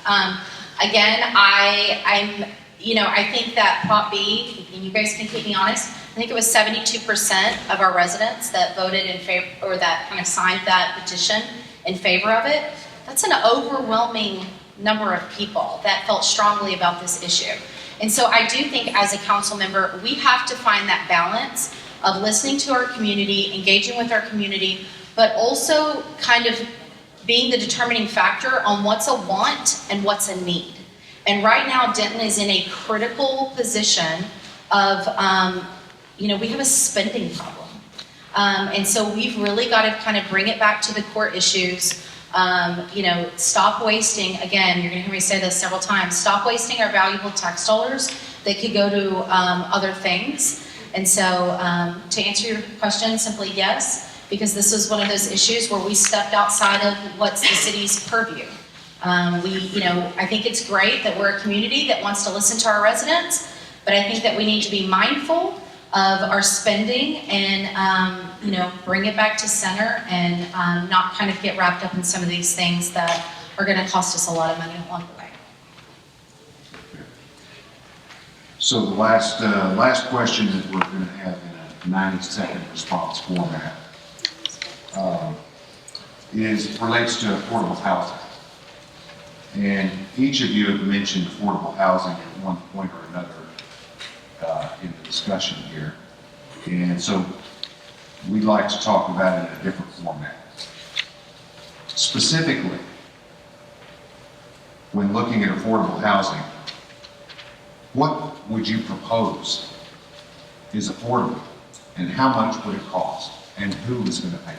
Again, I think that Prop B, and you guys can keep me honest, I think it was 72% of our residents that voted in favor, or that kind of signed that petition in favor of it. That's an overwhelming number of people that felt strongly about this issue. And so I do think as a council member, we have to find that balance of listening to our community, engaging with our community, but also kind of being the determining factor on what's a want and what's a need. And right now, Denton is in a critical position of, we have a spending problem. And so we've really got to kind of bring it back to the core issues. Stop wasting, again, you're gonna hear me say this several times, stop wasting our valuable tax dollars that could go to other things. And so to answer your question, simply yes, because this is one of those issues where we stepped outside of what's the city's purview. I think it's great that we're a community that wants to listen to our residents, but I think that we need to be mindful of our spending and, bring it back to center and not kind of get wrapped up in some of these things that are going to cost us a lot of money along the way. So the last question that we're going to have in a 90-second response format relates to affordable housing. And each of you have mentioned affordable housing at one point or another in the discussion here. And so we'd like to talk about it in a different format. Specifically, when looking at affordable housing, what would you propose is affordable, and how much would it cost, and who is going to pay for it?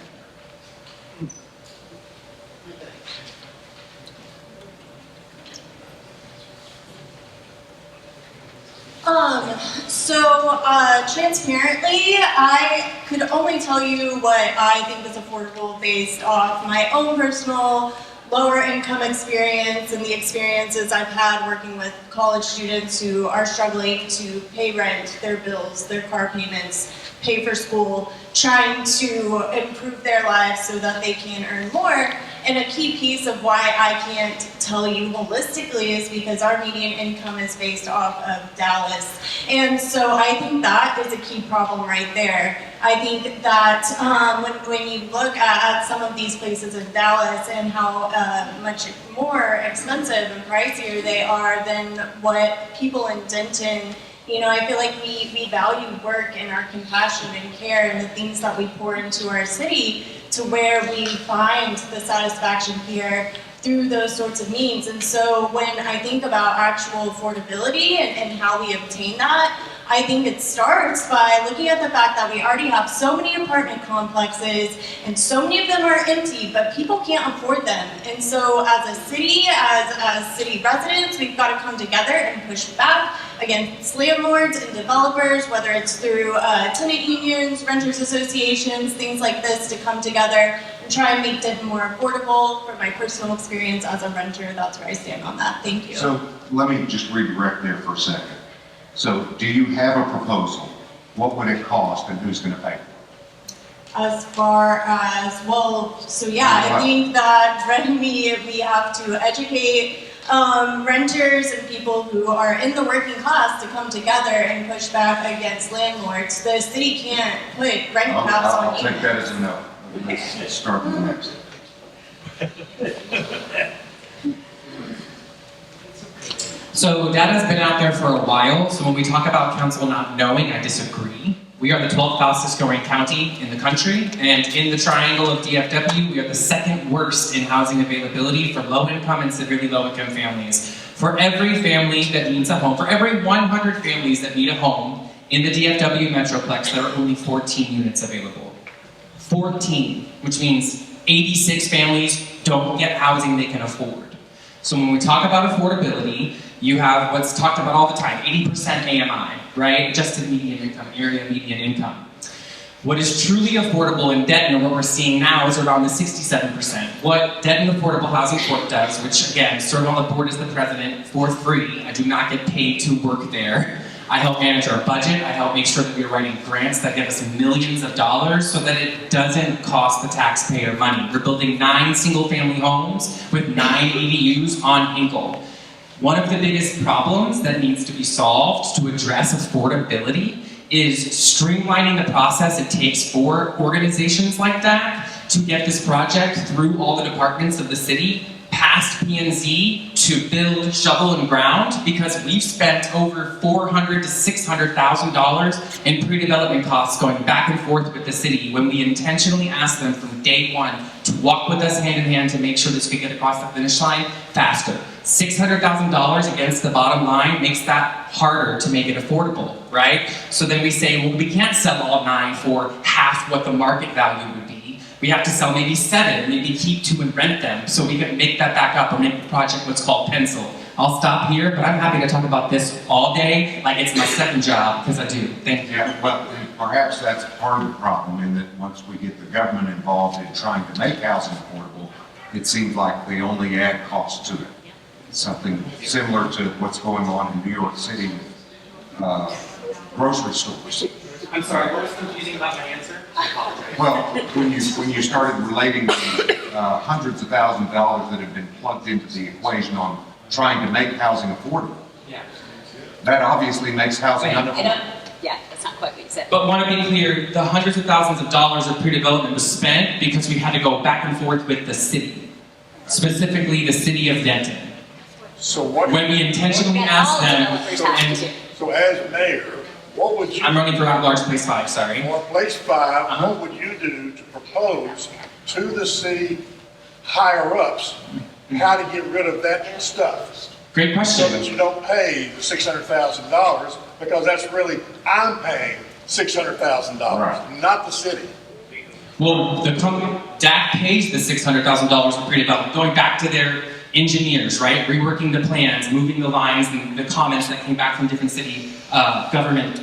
Transparently, I could only tell you what I think is affordable based off my own personal lower income experience and the experiences I've had working with college students who are struggling to pay rent, their bills, their car payments, pay for school, trying to improve their lives so that they can earn more And a key piece of why I can't tell you holistically is because our median income is based off of Dallas. And so I think that is a key problem right there. I think that when you look at some of these places in Dallas and how much more expensive and pricier they are than what people in Denton, you know, I feel like we value work and our compassion and care and the things that we pour into our city to where we find the satisfaction here through those sorts of means. And so when I think about actual affordability and how we obtain that, I think it starts by looking at the fact that we already have so many apartment complexes and so many of them are empty, but people can't afford them. And so as a city, as city residents, we've got to come together and push back against landlords and developers, whether it's through tenant unions, renters associations, things like this, to come together and try and make Denton more affordable. From my personal experience as a renter, that's where I stand on that. Thank you. So let me just redirect there for a second. So do you have a proposal? What would it cost and who's going to pay for it? As far as, well, so yeah, I think that we have to educate renters and people who are in the working class to come together and push back against landlords. The city can't put rent caps on I'll you. take that as a no. Let's start with the next. So data's been out there for a while, so when we talk about council not knowing, I disagree. We are the 12th fastest growing county in the country, and in the triangle of DFW, we are the second worst in housing availability for low income and severely low income families. For every family that needs a home, for every 100 families that need a home in the DFW Metroplex, there are only 14 units available. 14, which means 86 families don't get housing they can afford. So when we talk about affordability, you have what's talked about all the time, 80% AMI, right? Adjusted median income, area median income. What is truly affordable in Denton, and what we're seeing now, is around the 67%. What Denton Affordable Housing Corp does, which again, serve on the board as the president for free. I do not get paid to work there. I help manage our budget. I help make sure that we're writing grants that give us millions of dollars so that it doesn't cost the taxpayer money. We're building 9 single-family homes with 9 ADUs on Hinkle. One of the biggest problems that needs to be solved to address affordability is streamlining the process it takes for organizations like that to get this project through all the departments of the city, past P&Z, to build shovel and ground, because we've spent over $400,000 to $600,000 in pre-development costs going back and forth with the city when we intentionally asked them from day one to walk with us hand in hand to make sure this could get across the finish line faster. $600,000 against the bottom line makes that harder to make it affordable, right? So then we say, well, we can't sell all 9 for half what the market value would be. We have to sell maybe 7, maybe keep 2 and rent them so we can make that back up or make the project what's called pencil. I'll stop here, but I'm happy to talk about this all day like it's my second job, because I do. Thank you. Yeah, well, perhaps that's part of the problem, in that once we get the government involved in trying to make housing affordable, it seems like they only add cost to it. Something similar to what's going on in New York City with grocery stores. I'm sorry, what was confusing about my answer? I apologize. Well, when you started relating the hundreds of thousands of dollars that have been plugged into the equation on trying to make housing affordable, Yeah. that obviously makes housing unaffordable. Yeah, that's not quite what you said. But want to be clear, the hundreds of thousands of dollars of pre-development was spent because we had to go back and forth with the city, specifically the city of Denton. So what? When we intentionally And asked all them, developers have to do. So as mayor, what would you? I'm running for at-large place 5, sorry. For place 5, what would you do to propose to the city higher-ups how to get rid of that stuff? Great question. So that you don't pay the $600,000, because that's really, I'm paying $600,000, Right. not the city. Well, the company, DAC pays the $600,000 for pre-development, going back to their engineers, right? Reworking the plans, moving the lines, and the comments that came back from different city government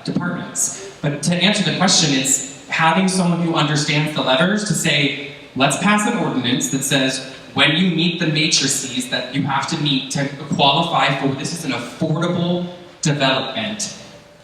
departments. But to answer the question, it's having someone who understands the levers to say, let's pass an ordinance that says, when you meet the matrices that you have to meet to qualify for this is an affordable development,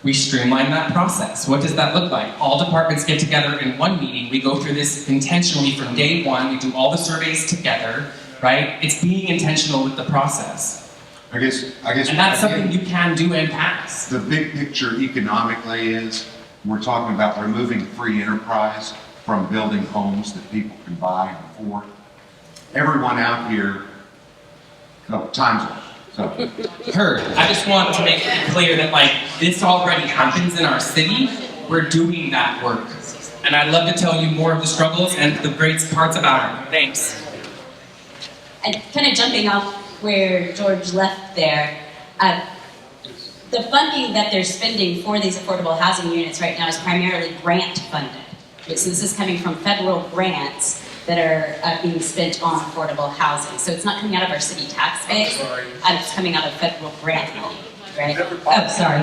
We streamline that process. What does that look like? All departments get together in one meeting. We go through this intentionally from day one. We do all the surveys together, right? It's being intentional with the process. I guess. And that's something you can do and pass. The big picture economically is, we're talking about removing free enterprise from building homes that people can buy and afford. Everyone out here, time's up. So, Heard. I just want to make it clear that like this already happens in our city. We're doing that work. And I'd love to tell you more of the struggles and the great parts about it. Thanks. And kind of jumping off where George left there, the funding that they're spending for these affordable housing units right now is primarily grant funded. So this is coming from federal grants that are being spent on affordable housing. So it's not coming out of our city tax base, it's coming out of federal grant money, right? Oh, sorry,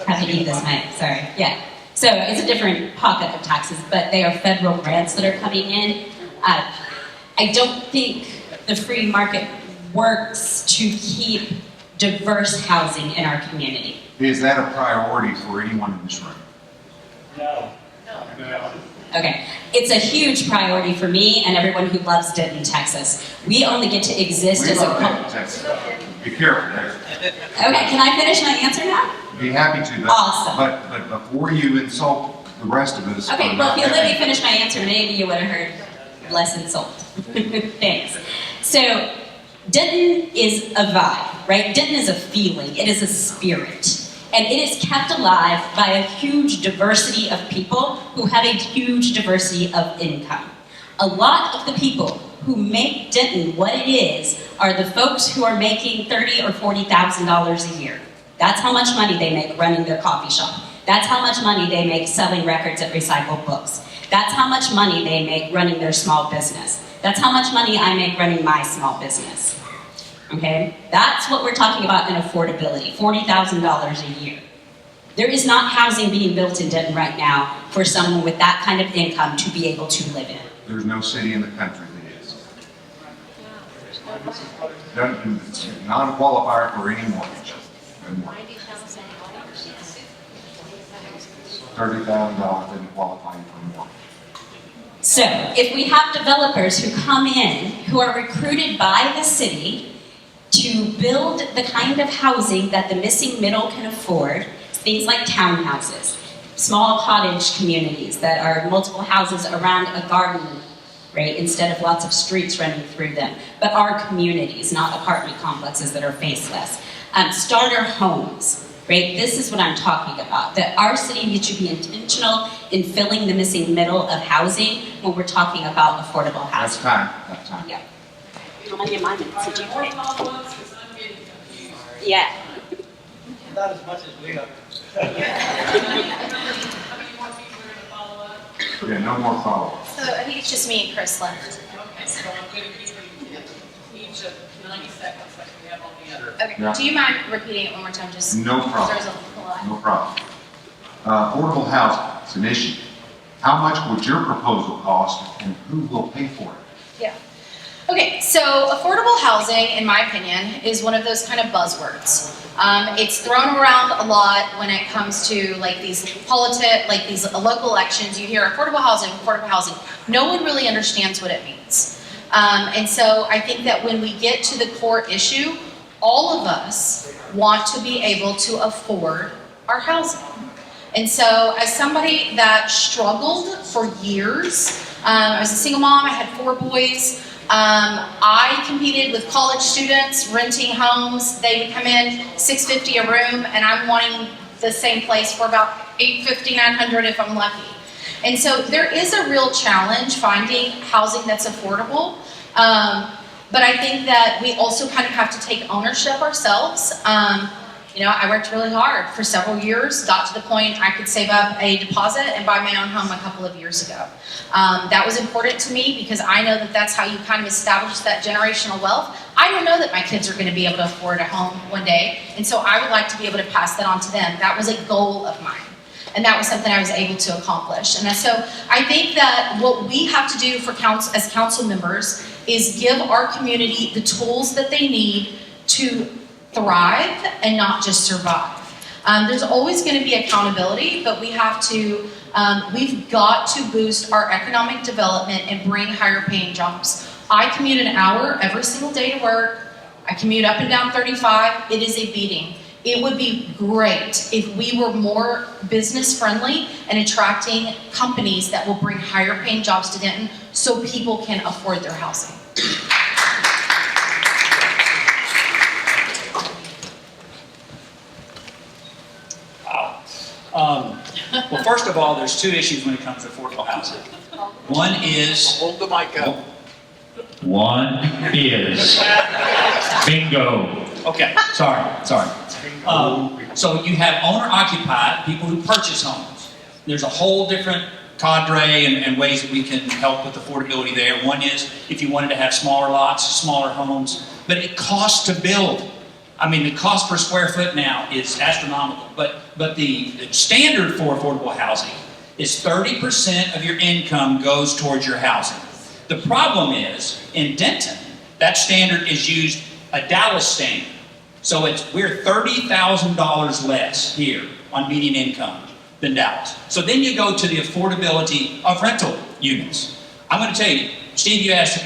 have to eat this night, sorry, yeah. So it's a different pocket of taxes, but they are federal grants that are coming in. I don't think the free market works to keep diverse housing in our community. is that a priority for anyone in this room? No. Okay, it's a huge priority for me and everyone who loves Denton, Texas. We only get to exist We as a love Denton, Texas. Be careful there. Okay, can I finish my answer now? Be happy to, but, Awesome. but before you insult the rest of us. Okay, well, if you let me finish my answer, maybe you would have heard less insult. Thanks. So, Denton is a vibe, right? Denton is a feeling, it is a spirit. And it is kept alive by a huge diversity of people who have a huge diversity of income. A lot of the people who make Denton what it is are the folks who are making $30,000 or $40,000 a year. That's how much money they make running their coffee shop. That's how much money they make selling records at recycled books. That's how much money they make running their small business. That's how much money I make running my small business. Okay? That's what we're talking about in affordability, $40,000 a year. There is not housing being built in Denton right now for someone with that kind of income to be able to live in. There's no city in the country that is. It's not a qualifier for any mortgage. $30,000 didn't qualify you for a mortgage. So, if we have developers who come in, who are recruited by the city to build the kind of housing that the missing middle can afford, things like townhouses, small cottage communities that are multiple houses around a garden, right, instead of lots of streets running through them, but are communities, not apartment complexes that are faceless. Starter homes, right, this is what I'm talking about, that our city needs to be intentional in filling the missing middle of housing when we're talking about affordable housing. That's time. Yeah. How many of my minutes did you take? Yeah. Not as much as we are. Yeah, no more follow-up. So I think it's just me and Chris left. Okay, so I'm going to give you each of 90 seconds like we have on the other. Okay, Yeah. do you mind repeating it one more time? Just No problem. There's a lot. No problem. Affordable housing, it's an issue. How much would your proposal cost and who will pay for it? Yeah. Okay, so affordable housing, in my opinion, is one of those kind of buzzwords. It's thrown around a lot when it comes to like these local elections. You hear affordable housing, affordable housing. No one really understands what it means. And so I think that when we get to the core issue, all of us want to be able to afford our housing. And so as somebody that struggled for years, I was a single mom, I had 4 boys. I competed with college students renting homes. They would come in $650 a room, and I'm wanting the same place for about $850, $900 if I'm lucky. And so there is a real challenge finding housing that's affordable. But I think that we also kind of have to take ownership ourselves. You know, I worked really hard for several years, got to the point I could save up a deposit and buy my own home a couple of years ago. That was important to me because I know that that's how you kind of establish that generational wealth. I don't know that my kids are going to be able to afford a home one day, and so I would like to be able to pass that on to them. That was a goal of mine, and that was something I was able to accomplish. And so I think that what we have to do for as council members is give our community the tools that they need to thrive and not just survive. There's always going to be accountability, but we've got to boost our economic development and bring higher paying jobs. I commute an hour every single day to work. I commute up and down 35. It is a beating. It would be great if we were more business friendly and attracting companies that will bring higher paying jobs to Denton so people can afford their housing. Well, first of all, there's two issues when it comes to affordable housing. One is... Hold the mic up. One is bingo. Okay, sorry. So you have owner-occupied, people who purchase homes. There's a whole different cadre and ways that we can help with affordability there. One is if you wanted to have smaller lots, smaller homes, but it costs to build. I mean, the cost per square foot now is astronomical, but the standard for affordable housing is 30% of your income goes towards your housing. The problem is, in Denton, that standard is used a Dallas standard. So we're $30,000 less here on median income than Dallas. So then you go to the affordability of rental units. I'm going to tell you, Steve, you asked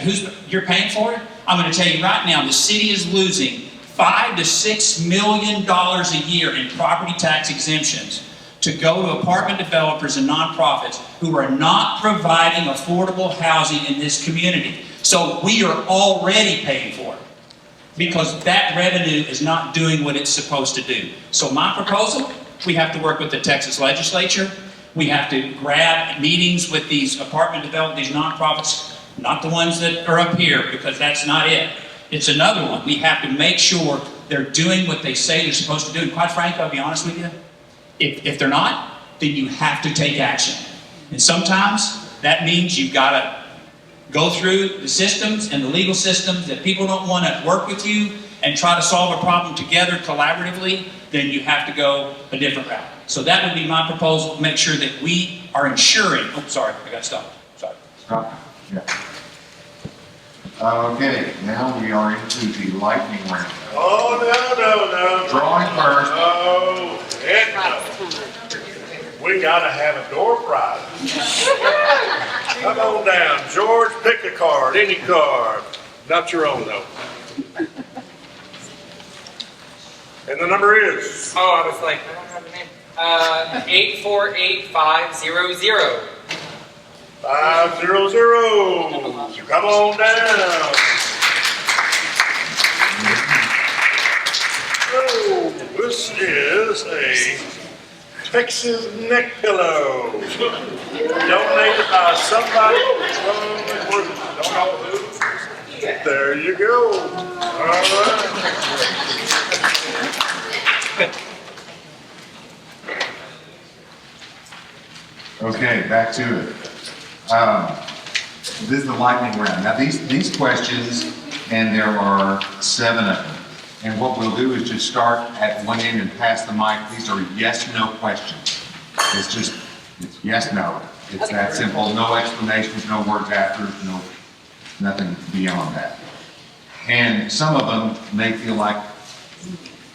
you're paying for it? I'm going to tell you right now, the city is losing $5 to $6 million a year in property tax exemptions to go to apartment developers and nonprofits who are not providing affordable housing in this community. So we are already paying for it because that revenue is not doing what it's supposed to do. So my proposal, we have to work with the Texas legislature. We have to grab meetings with these apartment developers, these nonprofits, not the ones that are up here, because that's not it. It's another one. We have to make sure they're doing what they say they're supposed to do. And quite frankly, I'll be honest with you, if they're not, then you have to take action. And sometimes that means you've got to go through the systems and the legal systems that people don't want to work with you and try to solve a problem together collaboratively, then you have to go a different route. So that would be my proposal, make sure that we are ensuring, I got to stop. Sorry. Stop. Yeah. Okay, now we are into the lightning round. Oh, no. Drawing first. Oh, heck no. We gotta have a door prize. Come on down, George, pick a card, any card. Not your own, though. And the number is? Oh, I was like, I don't have the name. 848500. 500. Come on down. Oh, this is a Texas neck pillow. Donated by somebody from the group. Don't know who. There you go. All right. Okay, back to it. This is the lightning round. Now these questions, and there are 7 of them. And what we'll do is just start at one end and pass the mic. These are yes/no questions. It's yes/no. It's that simple. No explanations, no words after, nothing beyond that. And some of them may feel like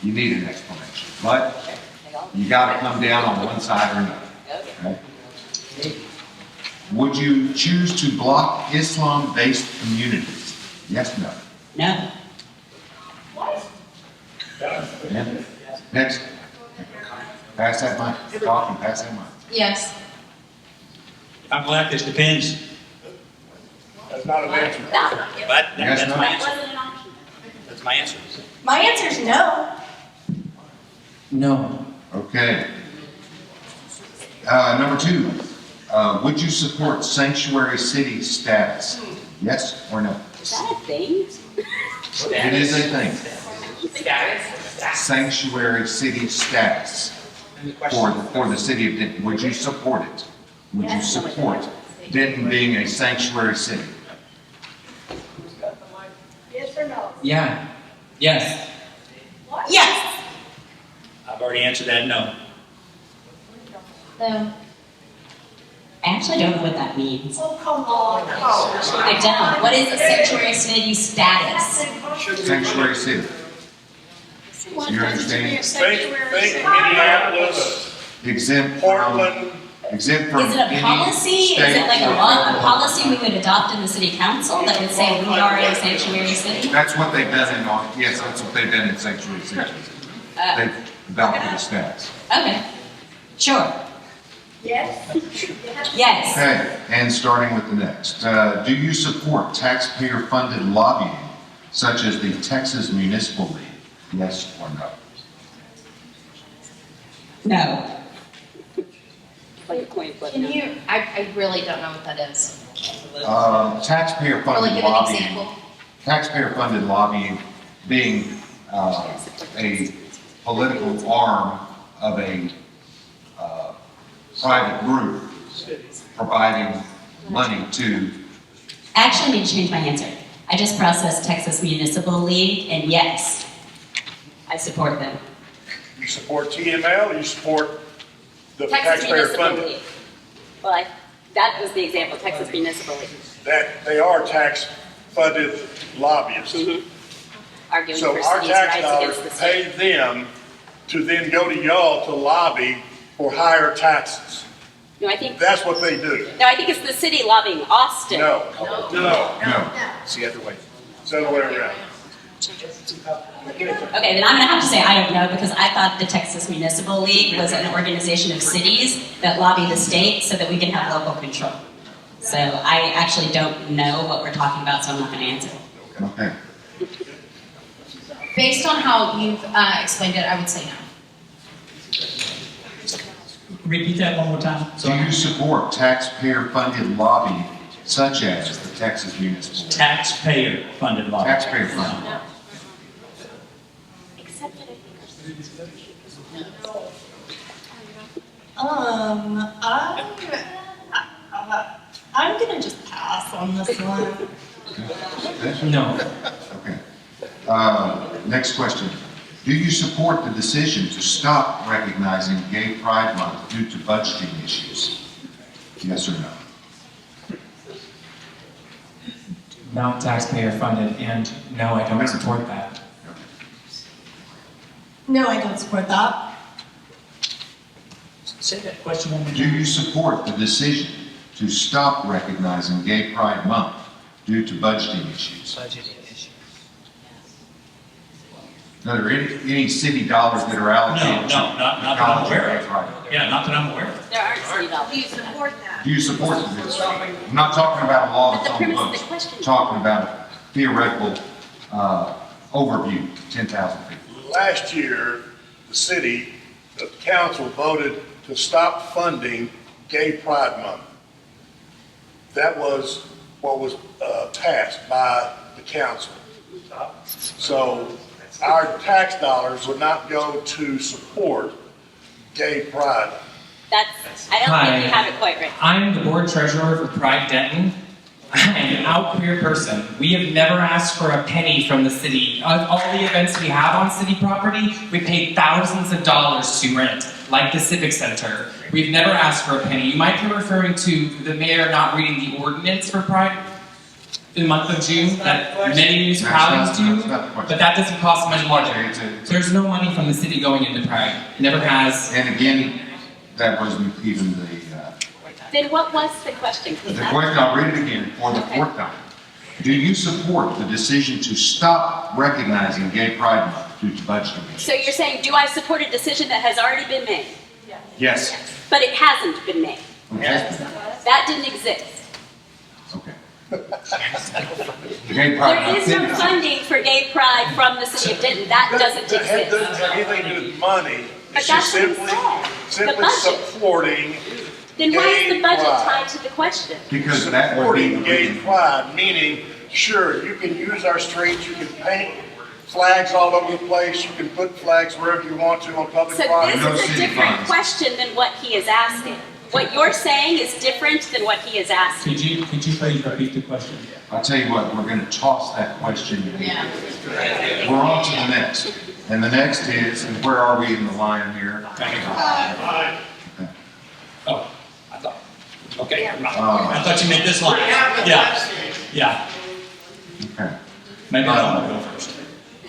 you need an explanation, but you got to come down on one side or another. Okay? Would you choose to block Islam-based communities? Yes, no. No. Yeah. Next. Pass that mic. Talk and pass that mic. Yes. I'm glad this depends. That's not an answer. But Yes, that's no. my answer. That's my answer. My answer is no. No. Okay. Number 2. Would you support sanctuary city status? Yes or no? Is that a thing? It is a thing. Status? Sanctuary city status for the city of Denton. Would you support it? Would you support Denton being a sanctuary city? Yes or no? Yeah. Yes. Yes. I've already answered that, no. No. I actually don't know what that means. Oh, come on. I don't. What is a sanctuary city status? Sanctuary city. You understand? Think Minneapolis, Exempt Portland. exempt from Is it a any policy? Is state it like a or law, a federal policy we would adopt in the city council that would say we are a sanctuary city? That's what they've done yes, that's what they've done in sanctuary cities. They've adopted a status. Okay, sure, Yes? yes. Okay, and starting with the next. Do you support taxpayer-funded lobbying such as the Texas Municipal League? Yes or no? No. Can you, I really don't know what that is. Really Taxpayer-funded give an lobbying. example? Taxpayer-funded lobbying being a political arm of a private group providing money to. Actually, I need to change my answer. I just processed Texas Municipal League, and yes, I support them. You support TML, or you support the Texas taxpayer Municipal funded? League. Well, that was the example, Texas Municipal League. That they are tax funded lobbyists. Arguing So for our cities' tax rights dollars against the state. pay them to then go to y'all to lobby for higher taxes. No, I think, That's what they do. no, I think it's the city lobbying Austin. No. No. It's the other way. It's the other way around. Okay, then I'm gonna have to say I don't know because I thought the Texas Municipal League was an organization of cities that lobby the state so that we can have local control. So I actually don't know what we're talking about, so I'm not gonna answer. Okay. Based on how you've explained it, I would say no. Repeat that one more time. Do you support taxpayer-funded lobbying such as the Texas Municipal League? Taxpayer-funded lobbying. Taxpayer-funded. I'm gonna just pass on this one. No. Okay. Next question. Do you support the decision to stop recognizing Gay Pride Month due to budgeting issues? Yes or no? Not taxpayer funded, and no, I don't support that. No, I don't support that. Say that question one more Do you support the decision to stop recognizing Gay Pride Month due to budgeting issues? Are there any city dollars that are allocated? No, not that I'm aware of. Yeah, not that I'm aware of. There aren't city dollars. Do you support that? Do you support this? I'm not talking about a law But that's the on the premise of books. the question- I'm talking about a theoretical overview, 10,000 people. Last year, the city, the council voted to stop funding Gay Pride Month. That was what was passed by the council. So our tax dollars would not go to support gay pride. I don't think you have it quite right. I'm the board treasurer for Pride Denton. I'm an out queer person. We have never asked for a penny from the city. Of all the events we have on city property, we pay thousands of dollars to rent, like the Civic Center. We've never asked for a penny. You might be referring to the mayor not reading the ordinance for Pride in the month of June that many municipalities do, but that doesn't cost much money. There's no money from the city going into Pride. It never has. And again, that wasn't even the Then what was the question? question. I'll read it again for the fourth time. Do you support the decision to stop recognizing Gay Pride Month due to budgeting issues? So you're saying, do I support a decision that has already been made? Yes. But it hasn't been made. That didn't exist. Okay. Gay Pride There is no Month. funding for gay pride from the city of Denton. That doesn't That exist. doesn't have anything to do with money. But It's that's just what he simply, said. The simply budget. supporting Then why is the gay budget pride. tied to the question? Because that would be Supporting gay pride, meaning, sure, you can use our streets, you can paint flags all over the place, you can put flags wherever you want to on public So property. this is a different question than what he is asking. What you're saying is different than what he is asking. Could you please repeat the question? I'll tell you what, we're going to toss that question. We're on to the next. And the next is, and where are we in the line here? Oh, I thought. Okay. I Uh, thought you meant this line. Yeah. Yeah. Okay. Maybe I don't go first.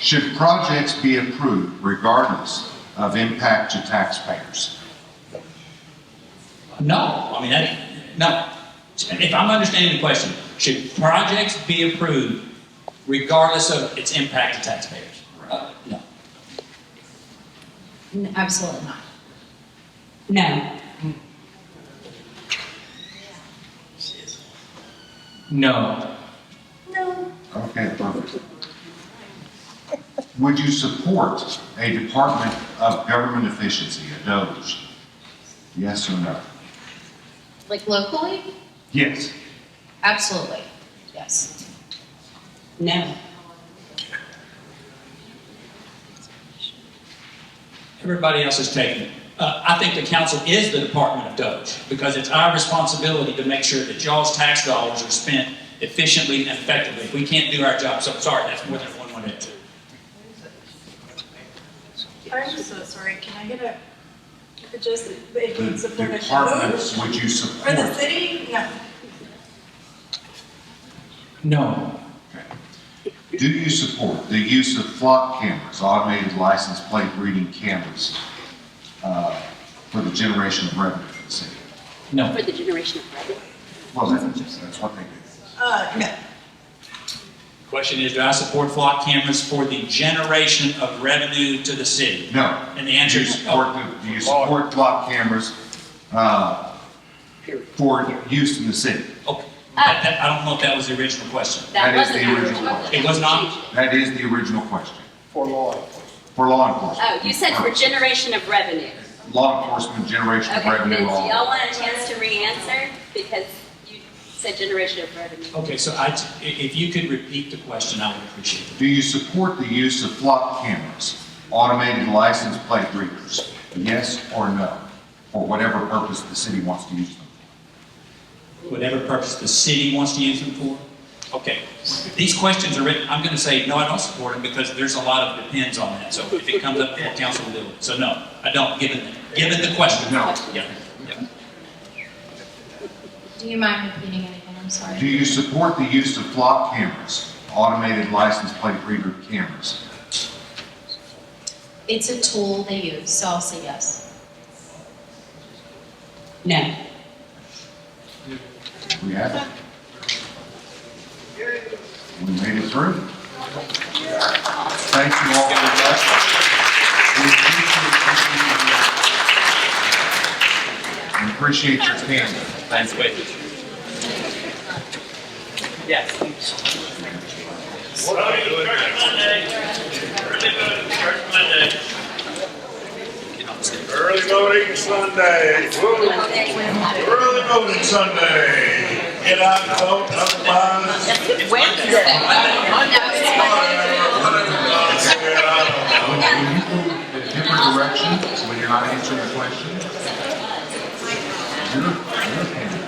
Should projects be approved regardless of impact to taxpayers? No, I mean, no. If I'm understanding the question, should projects be approved regardless of its impact to taxpayers? No. Absolutely not. No. No. No. Okay, perfect. Would you support a Department of Government Efficiency, a DOGE? Yes or no? Like locally? Yes. Absolutely. Yes. No. Everybody else is taking it. I think the council is the Department of Doge because it's our responsibility to make sure that y'all's tax dollars are spent efficiently and effectively. If we can't do our job, so sorry, that's more than one answer. I'm so sorry, can I get just, it The needs support. departments, would you For the support? city? No. No. Do you support the use of flock cameras, automated license plate reading cameras, for the generation of revenue for the city? No. For the generation of revenue? Well, that's what they do. No. Question is, do I support flock cameras for the generation of revenue to the city? No. And the answer is, Do you support flock cameras, for use in the city? okay. I don't know if that was the original question. That is wasn't the our original question. It was not? That is the original question. For law enforcement. For law enforcement. Oh, you said for generation of revenue. Law enforcement, generation of Okay, then revenue, do law. y'all want a chance to re-answer? Because you said generation of revenue. Okay, so if you could repeat the question, I would appreciate it. Do you support the use of flock cameras, automated license plate readers? Yes or no? For whatever purpose the city wants to use them. Whatever purpose the city wants to use them for? Okay, these questions are written, I'm gonna say, no, I don't support them because there's a lot of depends on that. So if it comes up before council, we'll do it. So no, I don't, given the question. No. Yeah. Do you mind repeating it again? I'm sorry. Do you support the use of flock cameras, automated license plate reader cameras? It's a tool they use, so I'll say yes. No. We have it. We made it through. Thank you all very much. We appreciate your candor. Thanks, wait. Yes. Early voting Sunday. Early voting Sunday. Get out and vote, otherwise. Wednesday. Different direction when you're not answering the question. You're a candidate.